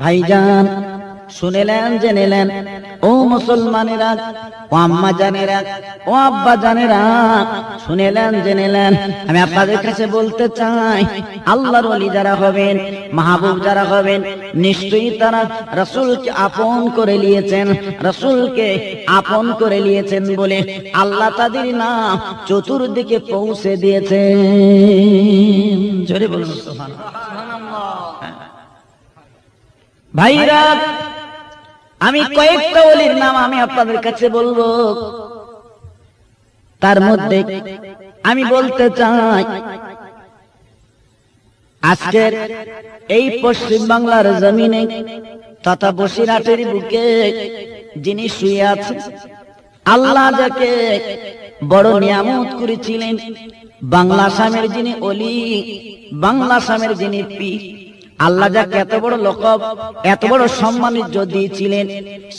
ভাইজান শুনেলেন জেনেলেন ও মুসলমানেরা, ও আম্মা জানেরা, ও আব্বা জানেরা, শুনেলেন জেনেলেন, আমি আপনাদের কাছে বলতে চাই, আল্লাহর ওলি যারা হবেন, মাহবুব যারা হবেন, নিশ্চয়ই তারা রাসূলকে আপন করে নিয়েছেন। রাসূলকে আপন করে নিয়েছেন বলে আল্লাহ তাদের নাম চতুর্দিকে পৌঁছে দিয়েছেন। জোরে বলুন সুবহানাল্লাহ। ভাইরা, আমি কয়েকটা ওলির নাম আমি আপনাদের কাছে বলবো। তার মধ্যে আমি বলতে চাই, আজকের এই পশ্চিম বাংলার জমিনে তথা বসিরহাটের বুকে যিনি শুয়ে আছেন, আল্লাহ যাকে বড় নিয়ামত করেছিলেন, বাংলা আসামের যিনি ওলি, বাংলা আসামের যিনি পীর, আল্লাহ যাকে এত বড় লকব, এত বড় সম্মানিত দিয়েছিলেন,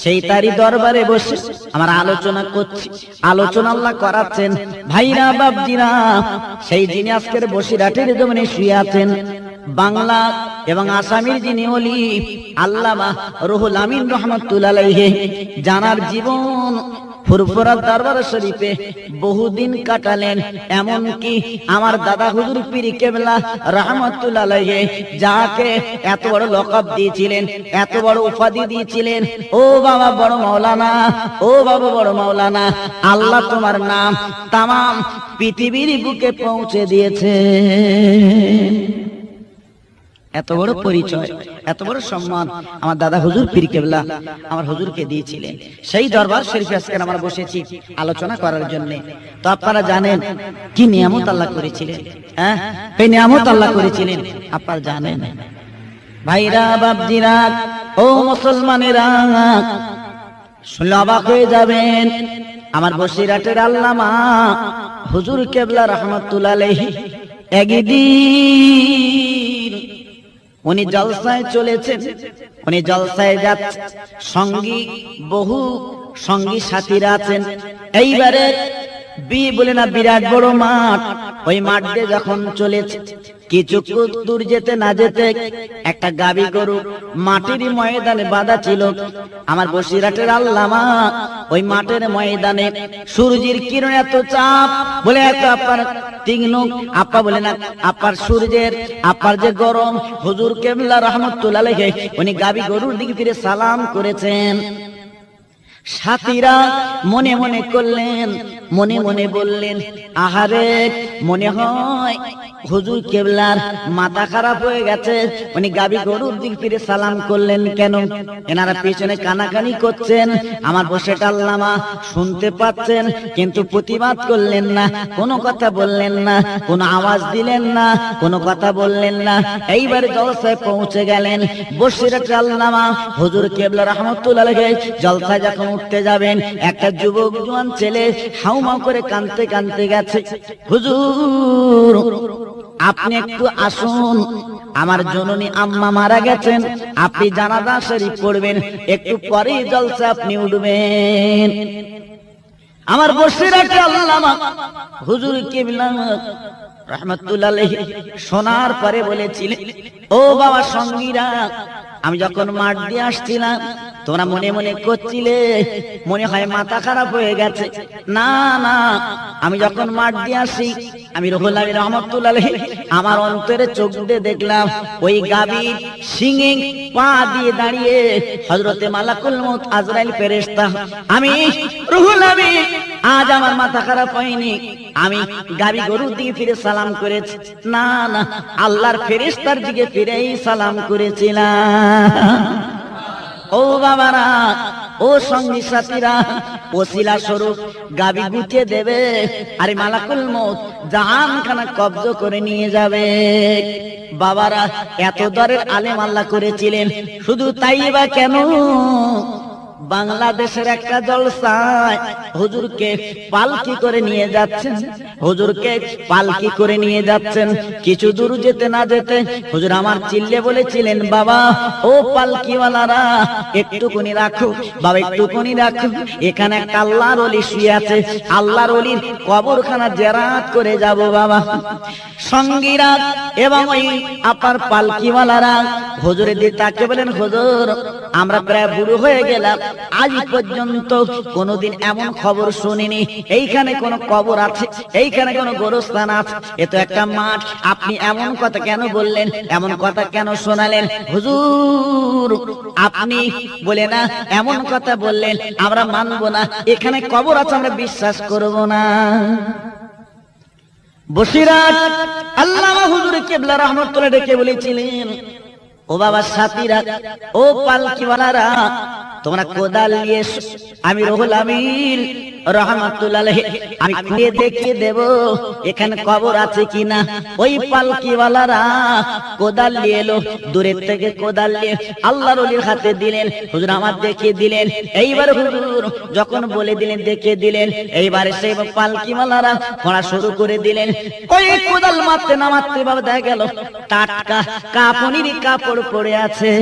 সেই তারই দরবারে বসে আমার আলোচনা করছি। আলোচনা আল্লাহ করাচ্ছেন। ভাইরা বাপজিরা, সেই যিনি আজকের বসিরহাটের জমিনে শুয়ে আছেন, বাংলা এবং আসামের যিনি ওলি আল্লামা রুহুল আমিন রহমাতুল্লাহ আলাইহি, জানার জীবন ফুরফুরা দরবার শরীফে বহুদিন কাটালেন। এমনকি আমার দাদা হুজুর পীর কেবলা রহমাতুল্লাহ আলাইহি যাকে এত বড় লকব দিয়েছিলেন, এত বড় উপাধি দিয়েছিলেন, ও বাবা বড় মাওলানা, ও বাবা বড় মাওলানা, আল্লাহ তোমার নাম তামাম পৃথিবীর বুকে পৌঁছে দিয়েছে। এত বড় পরিচয়, এত বড় সম্মান আমার দাদা হুজুর পীর কেবলা আমার হুজুরকে দিয়েছিলেন। সেই দরবার শরীফে আজকে আমরা বসেছি আলোচনা করার জন্য। তো আপনারা জানেন কি নিয়ামত আল্লাহ করেছিলেন, হ্যাঁ, এই নিয়ামত আল্লাহ করেছিলেন আপনারা জানেন। ভাইরা বাপজিরা, ও মুসলমানেরা, শুনলে অবাক হয়ে যাবেন। আমার বসিরহাটের আল্লামা হুজুর কেবলা রহমাতুল্লাহ আলাইহি একদিন উনি জলসায় চলেছেন, উনি জলসায় যাচ্ছেন, সঙ্গী বহু সঙ্গী সাথীরা আছেন। এইবারে বলে না বিরাট বড় মাঠ, ওই মাঠ দিয়ে যখন চলেছে, কিছু দূর যেতে না যেতে একটা গাবি গরু মাটির ময়দানে বাঁধা ছিল। আমার বসিরহাটের আল্লামা ওই মাঠের ময়দানে সূর্যের কিরণ এত চাপ, বলে এত আপনার তীক্ষ্ণ, আপা বলে না আপনার সূর্যের আপনার যে গরম, হুজুর কেবলা রহমাতুল্লাহ আলাইহি উনি গাবি গরুর দিকে ফিরে সালাম করেছেন। সাথীরা মনে মনে করলেন, মনে মনে বললেন, আহারে মনে হয় হুজুর কেবলার মাথা খারাপ হয়ে গেছে, উনি গাবি গরুর দিক ফিরে সালাম করলেন কেন? এনারা পিছনে কানাকানি করছেন, আমার বসেটা আল্লামা শুনতে পাচ্ছেন, কিন্তু প্রতিবাদ করলেন না, কোনো কথা বললেন না, কোনো আওয়াজ দিলেন না, কোনো কথা বললেন না। এইবার জলসায় পৌঁছে গেলেন বসিরহাটের আল্লামা হুজুর কেবলা রহমাতুল্লাহ আলাইহি। জলসায় যখন উঠতে যাবেন, একটা যুবক জওয়ান ছেলে হাউমাউ করে কাঁদতে কাঁদতে গেছে, হুজুর আপনি একটু আসুন, আমার জননী আম্মা মারা গেছেন, আপনি জানাজা শরীফ পড়বেন, একটু পরে জলসা আপনি উঠবেন। আমার বসিরহাটের আল্লামা হুজুর কেবলা রহমাতুল্লাহ আলাইহি শোনার পরে বলেছিলেন, ও বাবা সঙ্গীরা, আমি যখন মাঠ দিয়ে আসছিলাম তোমরা মনে মনে করছিলে মনে হয় মাথা খারাপ হয়ে গেছে। না না, আমি যখন মাঠ দিয়ে আসি, আমি রুহুল আমিন রহমাতুল্লাহ আলাইহি আমার অন্তরে চোখ দিয়ে দেখলাম ওই গাভীর সিংহে পা দিয়ে দাঁড়িয়ে হযরতে মালাকুল মউত আজরাইল ফেরেশতা। আমি রুহুল আমিন, আজ আমার মাথা খারাপ হয়নি, আমি গাভী গরুর দিকে ফিরে সালাম করেছি। না না, আল্লাহর ফেরেশতার দিকে ফিরেই সালাম করেছিলাম। ও বাবারা, ও সঙ্গী সাথীরা, ওসিলা স্বরূপ গাবি গুছিয়ে দেবে, আরে মালাকুল মউত জাহানখানা কব্জ করে নিয়ে যাবে। বাবারা, এত দরের আলেম আল্লাহ করেছিলেন, শুধু তাই বা কেন, বাংলাদেশের একটা জলসায় হুজুরকে পালকি করে নিয়ে যাচ্ছেন, হুজুরকে পালকি করে নিয়ে যাচ্ছেন। কিছু দূর যেতে না যেতে হুজুর আমার চিল্লে বলেছিলেন, বাবা ও পালকিওয়ালারা একটুকুনি রাখো, বাবা একটুকুনি রাখো, এখানে একটা আল্লাহর ওলি শুয়ে আছে, আল্লাহর ওলির কবরখানা জিয়ারত করে যাব বাবা। সঙ্গীরা এবং ওই আপার পালকিওয়ালারা হুজুরের দিকে তাকিয়ে বলেন, হুজুর আমরা প্রায় বুড়ো হয়ে গেলাম, আজ পর্যন্ত কোনোদিন এমন খবর শুনিনি এইখানে কোন কবর আছে, এইখানে কোন গোরস্থান আছে, এ তো একটা মাঠ, আপনি এমন কথা কেন বললেন, এমন কথা কেন শোনালেন? হুজুর আপনি বলে না এমন কথা বললেন, আমরা মানব না, এখানে কবর আছে আমরা বিশ্বাস করব না। বসিরাত আল্লামা হুজুর কিবলা রাহমাতুল্লাহ ডেকে বলেছিলেন, ও বাবা সাথীরা, ও পালকিওয়ালারা, তোমরা কোদাল নিয়ে এসো, আমি রুহুল আমিন রাহমাতুল্লাহ আলাইহি আমি খুঁজে দেখিয়ে দেব এখানে কবর আছে কিনা। ওই পালকিওয়ালারা কোদাল নিয়ে এলো, দূরের থেকে কোদাল নিয়ে আল্লাহর ওলির হাতে দিলেন, হুজুর আমার দেখিয়ে দিলেন। এইবার হুজুর যখন বলে দিলেন, দেখিয়ে দিলেন, এইবারে সেই পালকিওয়ালারা খোঁড়া শুরু করে দিলেন। ওই কোদাল মারতে না মারতে বাবা দেখা গেল টাটকা কাপড়ের কাপড় পড়ে আছে।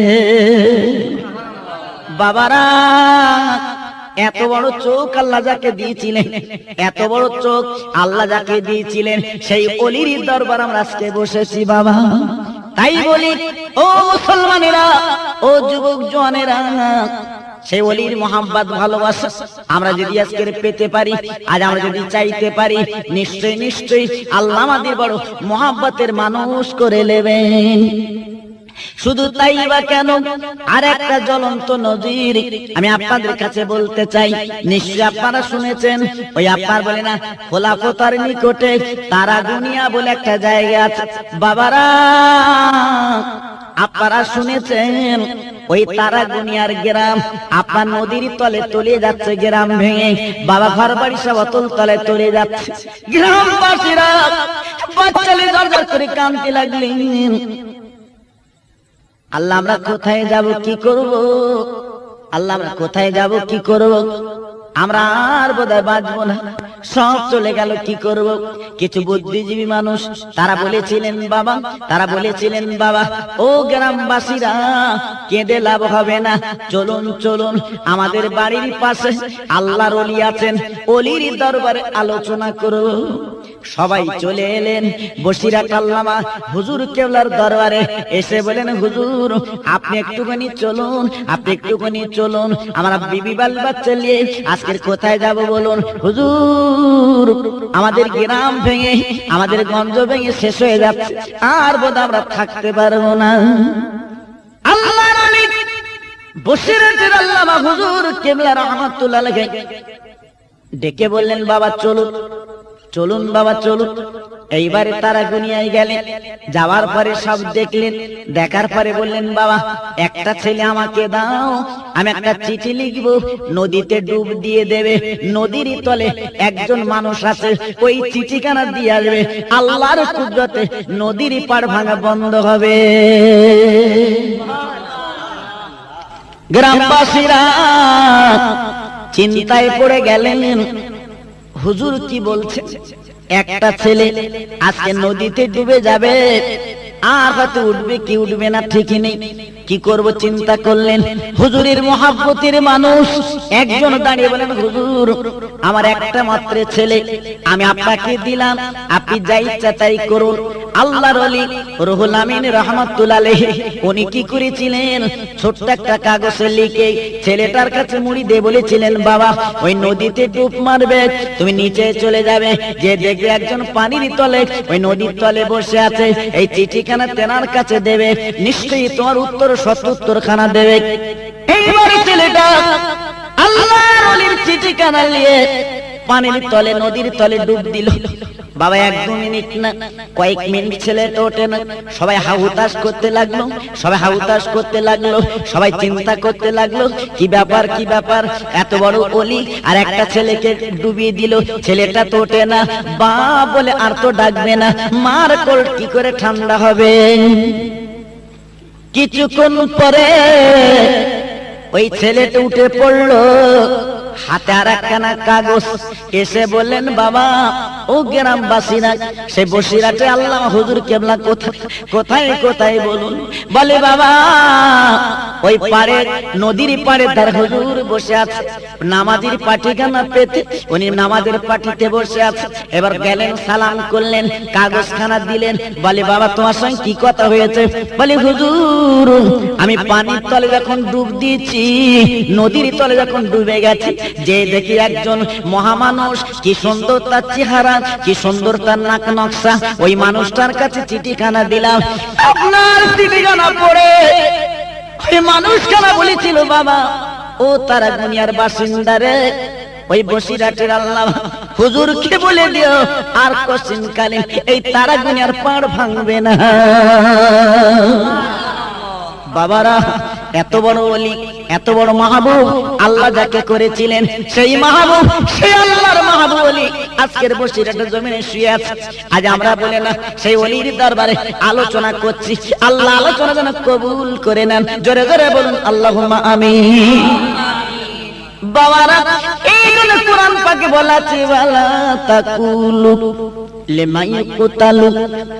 বাবারা এত বড় চোখ আল্লাহ যাকে দিয়েছিলেন, এত বড় চোখ আল্লাহ যাকে দিয়েছিলেন, সেই ওলির দরবার আমরা আজকে বসেছি বাবা। তাই বলি ও মুসলমানেরা, ও যুবক জওয়ানেরা, সেই ওলির মোহাম্মত ভালোবাসা আমরা যদি আজকে পেতে পারি, আজ আমরা যদি চাইতে পারি, নিশ্চয়ই নিশ্চয়ই আল্লাহ আমাদের বড় মোহাম্মতের মানুষ করে নেবেন। শুধু তাই বা কেন, আর একটা জ্বলন্ত নজির আমি আপনাদের কাছে বলতে চাই। নিশ্চয়ই আপনারা শুনেছেন, ওই আপনার বলে না খোলাফতার নিকটে তারাগুনিয়া বলে একটা জায়গা আছে বাবারা, আপনারা শুনেছেন ওই তারাগুনিয়ার গ্রাম আপনার নদীর তলে তলিয়ে যাচ্ছে, গ্রাম ভেঙে বাবা ঘর বাড়ি সব অতল তলে তলিয়ে যাচ্ছে। গ্রামবাসীরা বাচ্চালে দরজা করে কাঁদতে লাগলেন, আল্লাহ আমরা কোথায় যাব, কি করব, আল্লাহ আমরা কোথায় যাব, কি করব, আমরা আর বোধহয় বাঁচবো না, সব চলে গেল, কি করব। কিছু বুদ্ধিজীবী মানুষ তারা বলেছিলেন বাবা, তারা বলেছিলেন বাবা ও গ্রামবাসীরা কেঁদে লাভ হবে না, চলুন চলুন আমাদের বাড়ির পাশে আল্লাহর ওলি আছেন, ওলির দরবারে আলোচনা করব। সবাই চলে এলেন বসিরাত আল্লামা হুজুর কেবলার দরবারে। এসে বলেন, হুজুর আপনি একটুখানি চলুন, আপনি একটুখানি চলুন, আমরা বিবি বাল বাচ্চা নিয়ে আজকের কোথায় যাব বলুন। হুজুর আমাদের গ্রাম ভেঙে, আমাদের গঞ্জ ভেঙে শেষ হয়ে যাচ্ছে, আর বোধ আমরা থাকতে পারবো না। আল্লাহর ওলি বসিরাতের আল্লামা হুজুর কেবলা রাহমাতুল্লাহ আলাইহি ডেকে বললেন, বাবা চলুন, চলুন বাবা চলুন। এইবারে তারা দুনিয়ায় গেলেন, যাওয়ার পরে সব দেখলেন, দেখার পরে বললেন, বাবা একটা ছেলে আমাকে দাও, আমি একটা চিঠি লিখবো, নদীতে ডুব দিয়ে দেবে, নদীর তলে একজন মানুষ আছে, ওই চিঠিখানা দিয়ে আসবে, আল্লাহর কুদরতে নদীর পাড় ভাঙা বন্ধ হবে। গ্রামবাসীরা চিন্তায় পড়ে গেলেন, হুজুর কি বলছে, একটা ছেলে আজকে নদীতে ডুবে যাবে, আর হয়তো উঠবে কি উঠবে না ঠিকই নেই, কি করব চিন্তা করলেন। হুজুরের মহাব্বতের মানুষ একজন দাঁড়িয়ে বলেন, হুজুর আমার একটা মাত্র ছেলে, আমি আপনাকে দিলাম, আপনি যা ইচ্ছা তাই করুন। আল্লাহর ওলি রুহুল আমিন রাহমাতুল্লাহ আলাইহি উনি কি করেছিলেন, ছোট্ট একটা কাগজে লিখে ছেলেটার কাছে মুড়ি দিয়ে বলেছিলেন, বাবা ওই নদীতে ডুব মারবে, তুমি নিচে চলে যাবে, যে দেখবে একজন পানির তলে, ওই নদীর তলে বসে আছে, এই চিঠিখানা তেনার কাছে দেবে, নিশ্চয়ই তোমার উত্তর সত্যুত্তর খানা দেবে। এইবার ছেলেটা আল্লাহর ওলির চিঠিখানা নিয়ে পানির তলে, নদীর তলে ডুব দিল। বাবা 1-2 মিনিট না, কয়েক মিনিট ছেলেটা ওঠে না, সবাই হাহুতাশ করতে লাগলো, সবাই হাহুতাশ করতে লাগলো, সবাই চিন্তা করতে লাগলো, কি ব্যাপার কি ব্যাপার, এত বড় ওলি আর একটা ছেলেকে ডুবিয়ে দিল, ছেলেটা তো ওঠে না, বাপ বলে আর তো ডাকবে না, মার কোল কি করে ঠান্ডা হবে। কিছুক্ষণ পরে ওই ছেলেটা উঠে পড়লো, হাতে আর একখানা কাগজ, এসে বললেন বাবা ও গ্রামবাসীরা, সে বসিরাটে আল্লামা হুজুর কেবলা কোথায় কোথায় বলুন। বলে বাবা ওই পারে, নদীর পারে তার হুজুর বসে আছে, নামাজের পাটিখানা পেতে উনি নামাজের পাটিতে বসে আছে। এবার গেলেন, সালাম করলেন, কাগজখানা দিলেন। বলে বাবা তোমার সঙ্গে কি কথা হয়েছে? বলে হুজুর আমি পানির তলে যখন ডুব দিয়েছি, নদীর তলে যখন ডুবে গেছি, যে দেখি একজন মহামানুষ, কি সুন্দর তার চেহারা, কি সুন্দর তার নাক নকশা, ওই মানুষটার কাছে চিঠিখানা দিলাম। আপনার চিঠিখানা পড়ে ওই মানুষখানা বলেছিল বাবা ও তারা দুনিয়ার বাসিন্দা রে, ওই বসিরাটের আল্লাহ হুজুরকে বলে দিও আর কোশ্চিন কালীন এই তারা দুনিয়ার পাড় ভাঙবে না। বাবারা এত বড় ওলি, এত বড় মাহবুব আল্লাহ যাকে করেছিলেন, সেই মাহবুব, সেই আল্লাহর মাহবুব ওলি আজকের বসিরহাটের জমিনে শুয়ে আছে। আজ আমরা বলে না সেই ওলির দরবারে আলোচনা করছি, আল্লাহ আলোচনা যেন কবুল করে নেন। জোরে জোরে বলুন আল্লাহুম্মা আমিন। বাবারা এই জন্য কোরআন পাকে বলা আছে ওয়ালা তাকুলু লিমান ইয়াকতালু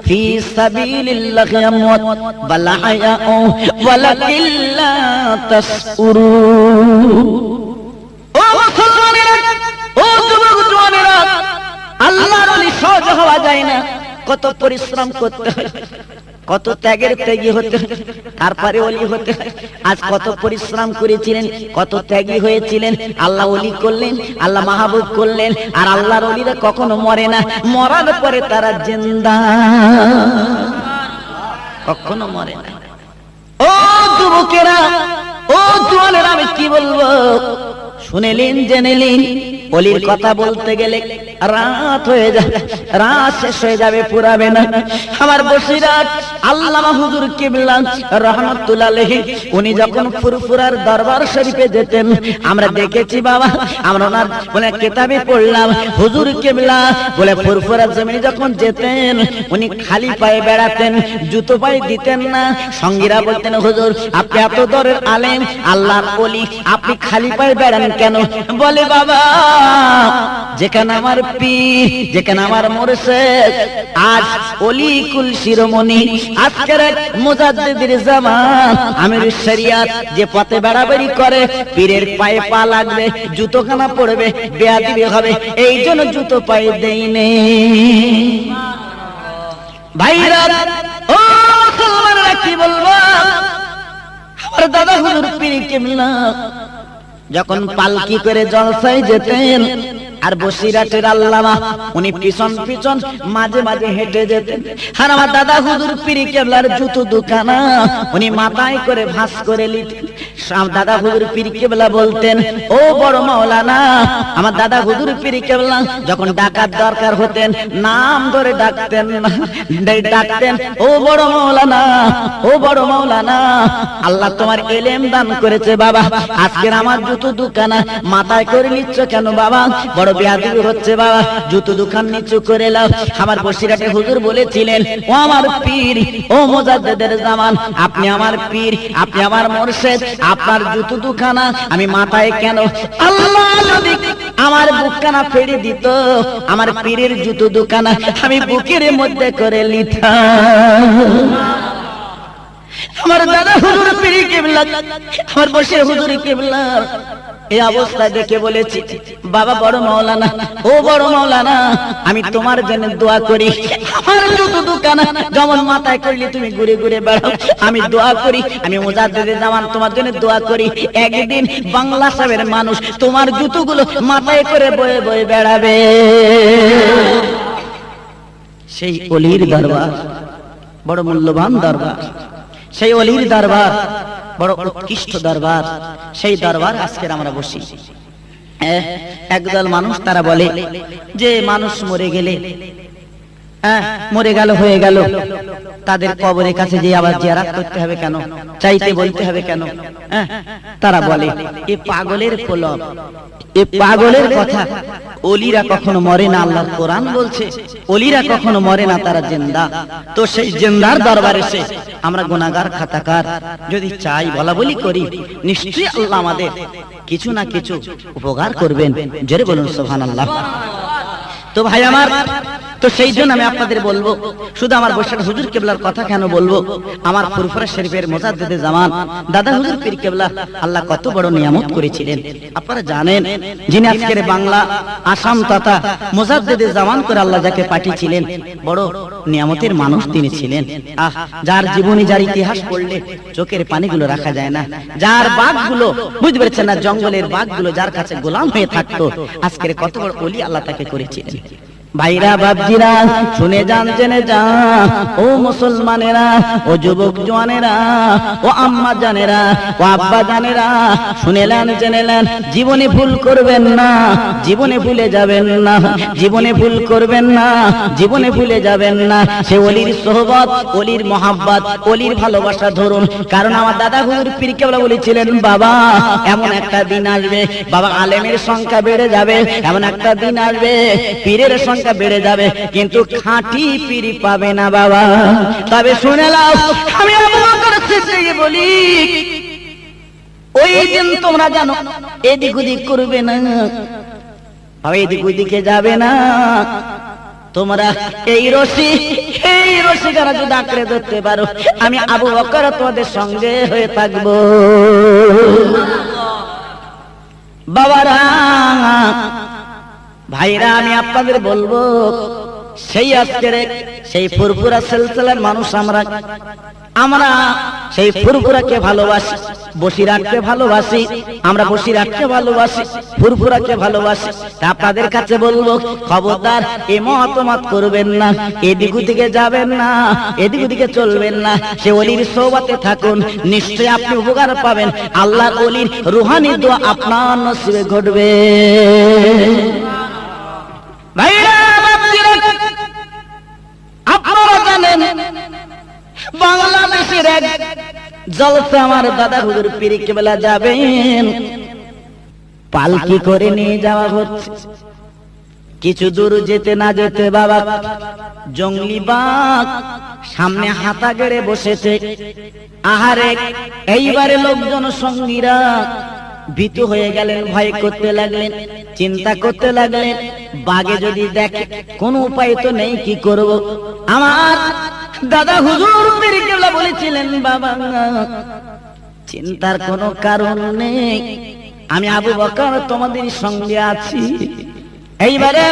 ফি সাবিলিল্লাহি আমওয়াত বাল আহয়াউ ওয়ালাকিন লা তাশউরুন। ও মুসলমানেরা, ও যুবক জওয়ানেরা, আল্লাহর ওলি সহজ হওয়া যায় না, কত পরিশ্রম করতে হয়, কত ত্যাগের ত্যাগী হতে, তারপরে ওলি হতে। আজ কত পরিশ্রম করেছিলেন, কত ত্যাগী হয়েছিলেন, আল্লাহ ওলি করলেন, আল্লাহ মাহবুব করলেন। আর আল্লাহর ওলিরা কখনো মরে না, মরার পরে তারা জিন্দা, কখনো মরে না। ও যুবকেরা, ও জওয়ানেরা, আমি কি বলবো শুনেলেন, জেনেলেন। ওলির কথা বলতে গেলে রাত হয়ে যাবে, রাত শেষ হয়ে যাবে, পুরাবে না। আমার বসিরহাট আল্লামা হুজুর কিবলা রাহমাতুল্লাহ আলাইহি উনি যখন ফুরফুরার দরবার শরীফে যেতেন, আমরা দেখেছি বাবা, আমরা ওনার বলে কিতাবে পড়লাম, হুজুর কিবলা বলে ফুরফুরার জমিনে যখন যেতেন উনি খালি পায়ে বেড়াতেন, জুতো পায়ে দিতেন না। সঙ্গীরা বলতেন হুজুর আপনি এত দরের আলেম, আল্লাহর ওলি, আপনি খালি পায়ে বেড়ান কেন? বলে বাবা যেখানে আমার পীর, যেখানে আমার মুর্শিদ, আজ ওলি কুল শিরোমণি, আজকের মুজাদ্দিদের জামান, আমির শরিয়াত, যে পথে বেড়াবেড়ি করে পীরের পায়ে পা লাগবে, জুতোখানা পড়বে, বেয়াদবি হবে, এই জন্য জুতো পায়ে দেইনি। ভাইরা ও মুসলমানরা কি বলবো, আমার দাদা হুজুর পীর কিবলা যখন পালকি করে জলসায় যেতেন, আর বসিরহাটের আল্লামা উনি পিছন পিছন মাঝে মাঝে হেঁটে যেতেন। আর আমার দাদা হুজুর পীর কেবলার জুতো দোকানা উনি মাথায় করে ভাঁজ করে নিতেন। দাদা হুজুর পীর কেবলা বলতেন ও বড় মাওলানা। আমার দাদা হুজুর পীর কেবলা যখন ডাকার দরকার হতেন নাম ধরে ডাকতেন না, ডাকতেন ও বড় মাওলানা, ও বড় মাওলানা। আল্লাহ তোমার ইলম দান করেছে বাবা, আজকের আমার জুতো দোকানা মাথায় করে নিচ্ছ কেন বাবা? বড় বেয়াদবি হচ্ছে বাবা, জুতো দোকান নিচু করে লাও। আমার বসিরহাটে হুজুর বলেছিলেন ও আমার পীর, ও মুজাদ্দিদের জামান, আপনি আমার পীর, আপনি আমার মুর্শিদ, আপনার জুতো দোকানা আমি মাথায় কেন? আল্লাহ যদি আমার বুকখানা ফেড়ে দিত, আমার পীরের জুতো দোকানা আমি বুকের মধ্যে করে নিতাম। আমার দাদা হুজুর পীর কিবলা, আমার বসে হুজুর কিবলা এই অবস্থা দেখে বলেছি বাবা বড় মাওলানা, ও বড় মাওলানা, আমি তোমার জন্য দোয়া করি। আমার জুতো দোকান যেমন মাথায় করলে তুমি ঘুরে ঘুরে বেড়াও, আমি দোয়া করি, আমি মুজাদ্দিদের জামান তোমার জন্য দোয়া করি, একদিন বাংলা সাহেবের মানুষ তোমার জুতোগুলো মাথায় করে বয়ে বয়ে বেড়াবে। সেই ওলির দরবার বড় মূল্যবান দরবার, সেই ওলির দরবার বড় উৎকৃষ্ট দরবার, সেই দরবার আজকের আমরা বসি। একদল মানুষ তারা বলে যে মানুষ মরে গেলে মরে গেল হয়ে গেল, তাদের কবরের কাছে যে আবার জিয়ারত করতে হবে কেন, চাইতে বলতে হবে কেন? তারা বলে এ পাগলের প্রলোভ, এ পাগলের কথা। ওলিরা কখনো মরে না, আল্লাহর কোরআন বলছে ওলিরা কখনো মরে না, তারা জিন্দা। তো সেই জিন্দার দরবারে এসে আমরা গুনাহগার খাতাকার যদি চাই বলা বলি করি, নিশ্চয়ই আল্লাহ আমাদের কিছু না কিছু উপকার করবেন। জোরে বলুন সুবহানাল্লাহ। তো ভাই আমার, তো সেই জন্য আমি আপনাদের বলবো, শুধু আমার বৈশাখ হুজুর কেবলার কথা কেন বলবো, আমার ফুরফুরা শরীফের মুজাদ্দিদে জামান দাদা হুজুর পীর কেবলা আল্লাহ কত বড় নিয়ামত করেছিলেন আপনারা জানেন। যিনি আজকের বাংলা আসাম তথা মুজাদ্দিদে জামান করে আল্লাহ যাকে পাঠিয়েছিলেন, বড় নিয়ামতের মানুষ তিনি ছিলেন। যার জীবনী, যার ইতিহাস পড়লে চোখের পানিগুলো রাখা যায় না, যার বাঘগুলো বুঝতে পেরেছেন না, জঙ্গলের বাঘগুলো যার কাছে গোলাম হয়ে থাকতো, আজকের কত বড় ওলি আল্লাহ তাকে করেছিলেন। ভাইরা বাপজিরা শুনে যান, জেনে যান, ও মুসলমানেরা, ও যুবক জওয়ানেরা, ও আম্মা জানেরা, ও আব্বা জানেরা, শুনেলেন জেনেলেন, জীবনে ভুল করবেন না, জীবনে ভুলে যাবেন না, জীবনে ভুল করবেন না, জীবনে ভুলে যাবেন না। সে ওলির সোহবত, ওলির মহাব্বত, ওলির ভালোবাসা ধরুন। কারণ আমার দাদা হুজুর পীর কেবলা বলেছিলেন, বাবা এমন একটা দিন আসবে, বাবা আলেমের সংখ্যা বেড়ে যাবে, এমন একটা দিন আসবে পীরের সংখ্যা বেড়ে যাবে, কিন্তু খাঁটি পীর পাবে না বাবা। তবে শুনে নাও, আমি আবু বকর সিদ্দিক বলি, ওই দিন তোমরা জানো এদিক ওদিক করবে না, এদিক ওদিকে যাবে না, তোমরা এই রশি কারা যদি আঁকড়ে ধরতে পারো, আমি আবু বকর তোমাদের সঙ্গে হয়ে থাকবো। বাবারা ভাইরা, আমি আপনাদের বলবো, সেই আজকের সেই ফুরফুরা সিলসিলার মানুষ আমরা সেই ফুরফুরাকে ভালোবাসি, বসিরহাটকে ভালোবাসি, আমরা বসিরহাটকে ভালোবাসি, ফুরফুরাকে ভালোবাসি। তা আপনাদের কাছে বলবো, খবরদার এ মতামত করবেন না, এদিক ওদিকে যাবেন না, এদিক ওদিকে চলবেন না, সে ওলির সোহবতে থাকুন, নিশ্চয়ই আপনি উপকার পাবেন, আল্লাহর ওলির রুহানি দোয়া আপনার নসিবে ঘটবে। আপনারা জানেন বাংলাদেশের এক জলসা আমার দাদা হুজুর পীর কেবলা যাবেন, পালকি করে নিয়ে যাওয়া হচ্ছে। কিছু দূর যেতে না যেতে বাবা জঙ্গলি বাঘ সামনে হাতা গেড়ে বসেছে। আহারে, এইবারে লোকজন সঙ্গীরা ভীতু হয়ে গেলেন, ভয় করতে লাগলেন, চিন্তা করতে লাগলেন, বাঘে যদি দেখে কোনো উপায় তো নেই, কি করব। আমার দাদা হুজুর পীর কেবলা বলেছিলেন, বাবা চিন্তার কোনো কারণ নেই, আমি আবু বকর তোমাদের সঙ্গে আছি। এইবারে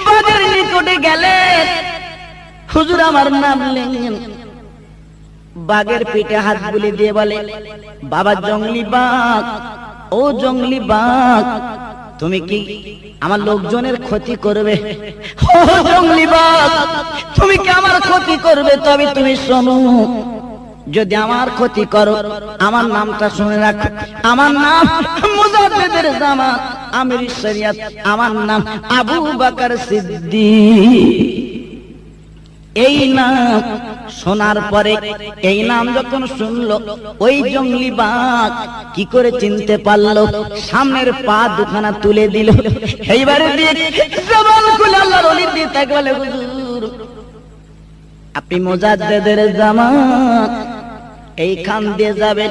বাঘের নিকটে গেলেন, হুজুর আমার নাম নিলেন, বাঘের পিঠে হাত বুলিয়ে দিয়ে বলে, বাবা জঙ্গলি বাঘ, ও জঙ্গলি বাঘ, তুমি কি আমার লোকজনের ক্ষতি করবে? ও জঙ্গলি বাঘ, তুমি কি আমার ক্ষতি করবে? তবে তুমি শোনো, যদি আমার ক্ষতি করো, আমার নামটা শুনে রাখো, আমার নাম মুজাদ্দিদের জামান আমির শরিয়ত, আমার নাম আবু বকর সিদ্দিক। এই নাম শোনার পরে, এই নাম যখন শুনলো, ওই জঙ্গলি বাঘ কি করে চিনতে পারলো? সামনের পা দুখানা তুলে দিল, এইবারে দিয়ে জবান খুলে আল্লাহর ওলি দিয়ে তাকে বলে, হুজুর আপনি মুজাদ্দিদের জামান, এইখান দিয়ে যাবে,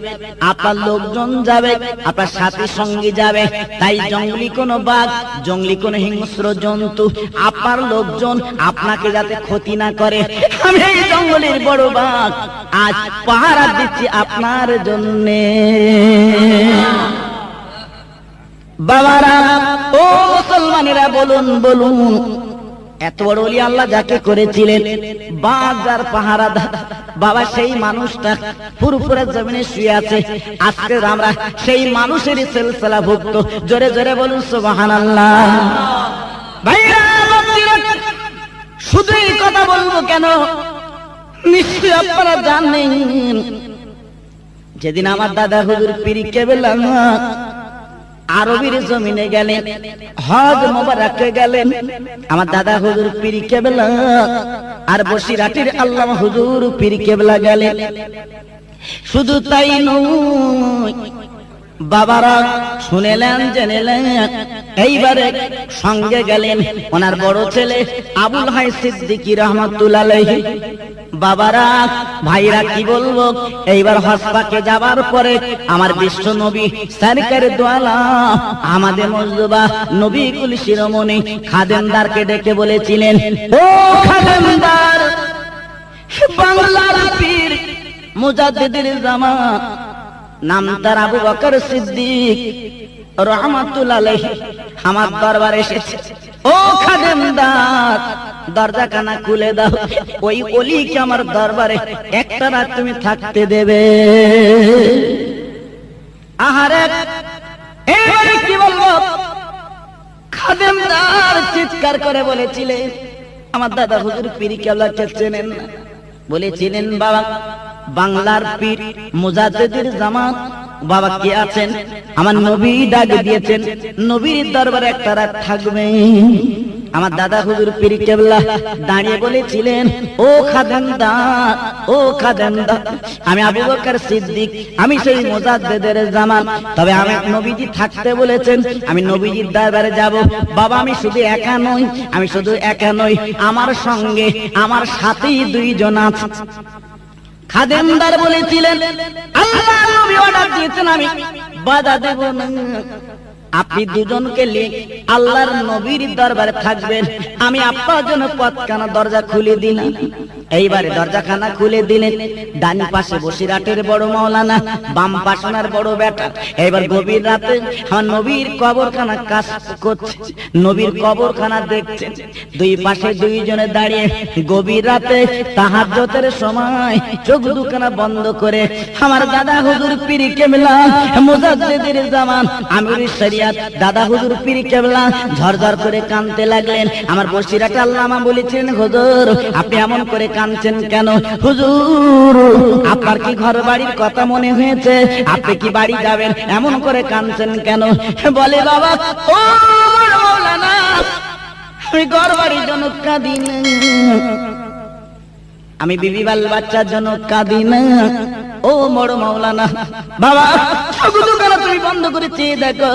আপনার লোকজন যাবে, আপনার সাথী সঙ্গী যাবে, তাই জঙ্গলি কোন বাঘ, জঙ্গলি কোন হিংস্র জন্তু, আপনার লোকজন আপনাকে যাতে ক্ষতি না করে, আমি এই জঙ্গলের বড় বাঘ আজ পাহারা দিচ্ছি আপনার জন্যে। বাবারা, ও মুসলমানেরা, বলুন বলুন, এত বড় ওলি আল্লাহ যাকে করেছিলেন, বাঘ আর পাহারাদার, বাবা সেই মানুষটা ফুরফুরা জমিনে শুয়ে আছে। আজকে আমরা সেই মানুষের সিলসিলা ভুক্ত। জোরে জোরে বলুন সুবহানাল্লাহ। ভাইরা, শুধু এই কথা বলবো কেন, নিশ্চয়ই আপনারা জানেন, যেদিন আমার দাদা হুজুর পীর কেবলা আরবির জমিনে গেলেন, হজ মোবারকে গেলেন। আমার দাদা হুজুর পীর কেবলা আর বসিরহাটের আল্লামা হুজুর পীর কেবলা গেলেন। শুধু তাই নয়, বাবারা শুনেলেন জেনেলেন। এইবারে সঙ্গে গেলেন ওনার বড় ছেলে আবুল হাই সিদ্দিকী রহমাতুল্লাহ আলাইহি। বাবারা ভাইরা কি বলবো, এইবার হজ পাকে যাবার পরে আমার বিশ্ব নবী সরকারে দো আলম আমাদের মুজতবা নবী কুল শিরোমণি খাদেমদারকে ডেকে বলেছিলেন, ও খাদেমদার, বাংলার পীর মুজাদ্দিদের জামান নাম তার আবু বকর সিদ্দিক রহমাতুল্লাহ আলাইহি আমার দরবারে এসেছে। ও খাদেমদার, দরজা কানা খুলে দাও, ওই ওলিকে আমার দরবারে একটা রাত তুমি থাকতে দেবে। আহারে এবারে কি বলবো, খাদেমদার চিৎকার করে বলেছিলেন, আমার দাদা হুজুর পীর কেবলাকে চেনেন না? বলেছিলেন, বাবা বাংলার পীর মুজাদ্দিদের জামাত বাবা কে আছেন? আমার নবী ডাক দিয়েছেন, নবীর দরবারে একটা রাত থাকবে। আমার দাদা হুজুর পীর কেবলা দাঁড়িয়ে বলেছিলেন, ও খাদেমদার, ও খাদেমদার, আমি আবু বকর সিদ্দিক, আমি সেই মুজাদ্দিদের জামান, তবে আমি নবীজি থাকতে বলেছেন, আমি নবীজির দরবারে যাব। বাবা আমি শুধু একা নই, আমি শুধু একা নই, আমার সঙ্গে আমার সাথেই দুইজন আছে। খাদেমদার বলেছিলেন, আল্লাহর নবী অর্ডার দিয়েছেন, আমি বাধা দেব না। আপনি দুজনকে নিয়ে আল্লাহর নবীর দরবারে থাকবেন, আমি আপনার জন্য পথখানা দরজা খুলে দিলাম। এইবারে দরজাখানা খুলে দিলেন। ডান পাশে বসিরহাটের বড় মাওলানা, বাম পাশে ওনার বড় বেটা। এইবার গভীর রাতে আমার নবীর কবরখানা কাজ করছে, নবীর কবরখানা দেখছে। দুই পাশে দুইজনে দাঁড়িয়ে গভীর রাতে তাহাজ্জুদের সময় চোখ দুখানা বন্ধ করে আমার দাদা হুজুর পীর কেবলা মুজাদ্দিদের জামান আমিরুশ শরিয়াত দাদা হুজুর পীর কেবলা ঝরঝর করে কাঁদতে লাগলেন। আমার বসিরহাট আল্লামা বলেছিলেন, হুজুর আপনি এমন করে কাঁদছেন কেন? হুজুর আপনার কি ঘর বাড়ির কথা মনে হয়েছে? আপনি কি বাড়ি যাবেন? এমন করে কাঁদছেন কেন? বলে, বাবা ও মাওলানা, আমি ঘর বাড়ির জন্য কাঁদি না, আমি বিবি বাল বাচ্চার জন্য কাঁদি না। ও বড় মাওলানা, বাবা তুমি বন্ধ করে চেয়ে দেখো,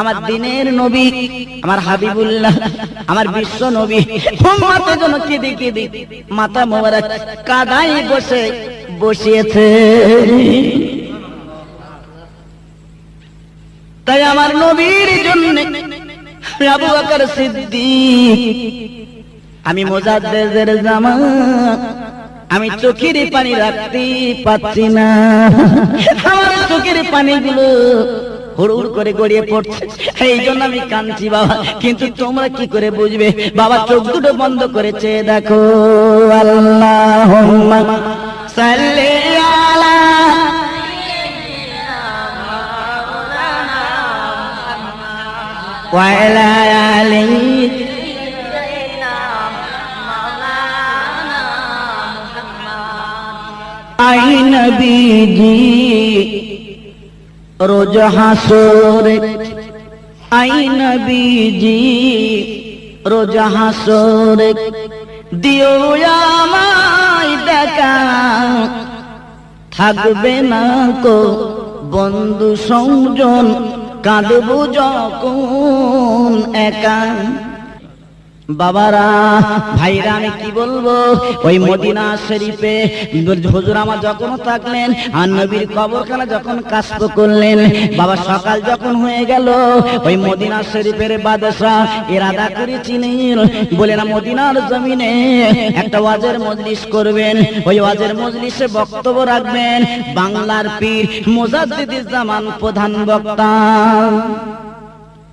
আমার দিনের নবী, আমার হাবিবুল্লাহ, আমার বিশ্ব নবী উম্মতের জন্য কেঁদে কেঁদে মাথা মোবারক কাদায় বসিয়েছে। তাই আমার নবীর জন্য আবু বকর সিদ্দিক, আমি মুজাদ্দিদের জামান, আমি চোখের পানি রাখতে পাচ্ছি না, আমার চোখের পানিগুলো হুড় করে গড়িয়ে পড়ছে, এই জন্য আমি কাঁদছি বাবা। কিন্তু তোমরা কি করে বুঝবে বাবা? চোখ দুটো বন্ধ করেছে, দেখো। আল্লাহুম্মা সাল্লি আলা ওয়া আলা আলি আই নবীজি রোজ হাসরে, আই নবীজি রোজ হাসরে, দিও আমায় দেখা, থাকবে না কো বন্ধু সংজন, কাঁদবো যখন একা। বাবারা ভাইরা আমি কি বলবো, ওই মদিনা শরীফে হুজুর আমার যখন থাকলেন, আর নবীর কবরখানা যখন কাশফ করলেন, বাবা সকাল যখন হয়ে গেল, ওই মদিনা শরীফের বাদশা ইরাদা করেছিলেন, বলে না মদিনার জমিনে একটা ওয়াজের মজলিস করবেন, ওই ওয়াজের মজলিসে বক্তব্য রাখবেন বাংলার পীর মুজাদ্দিদের জামান প্রধান বক্তা।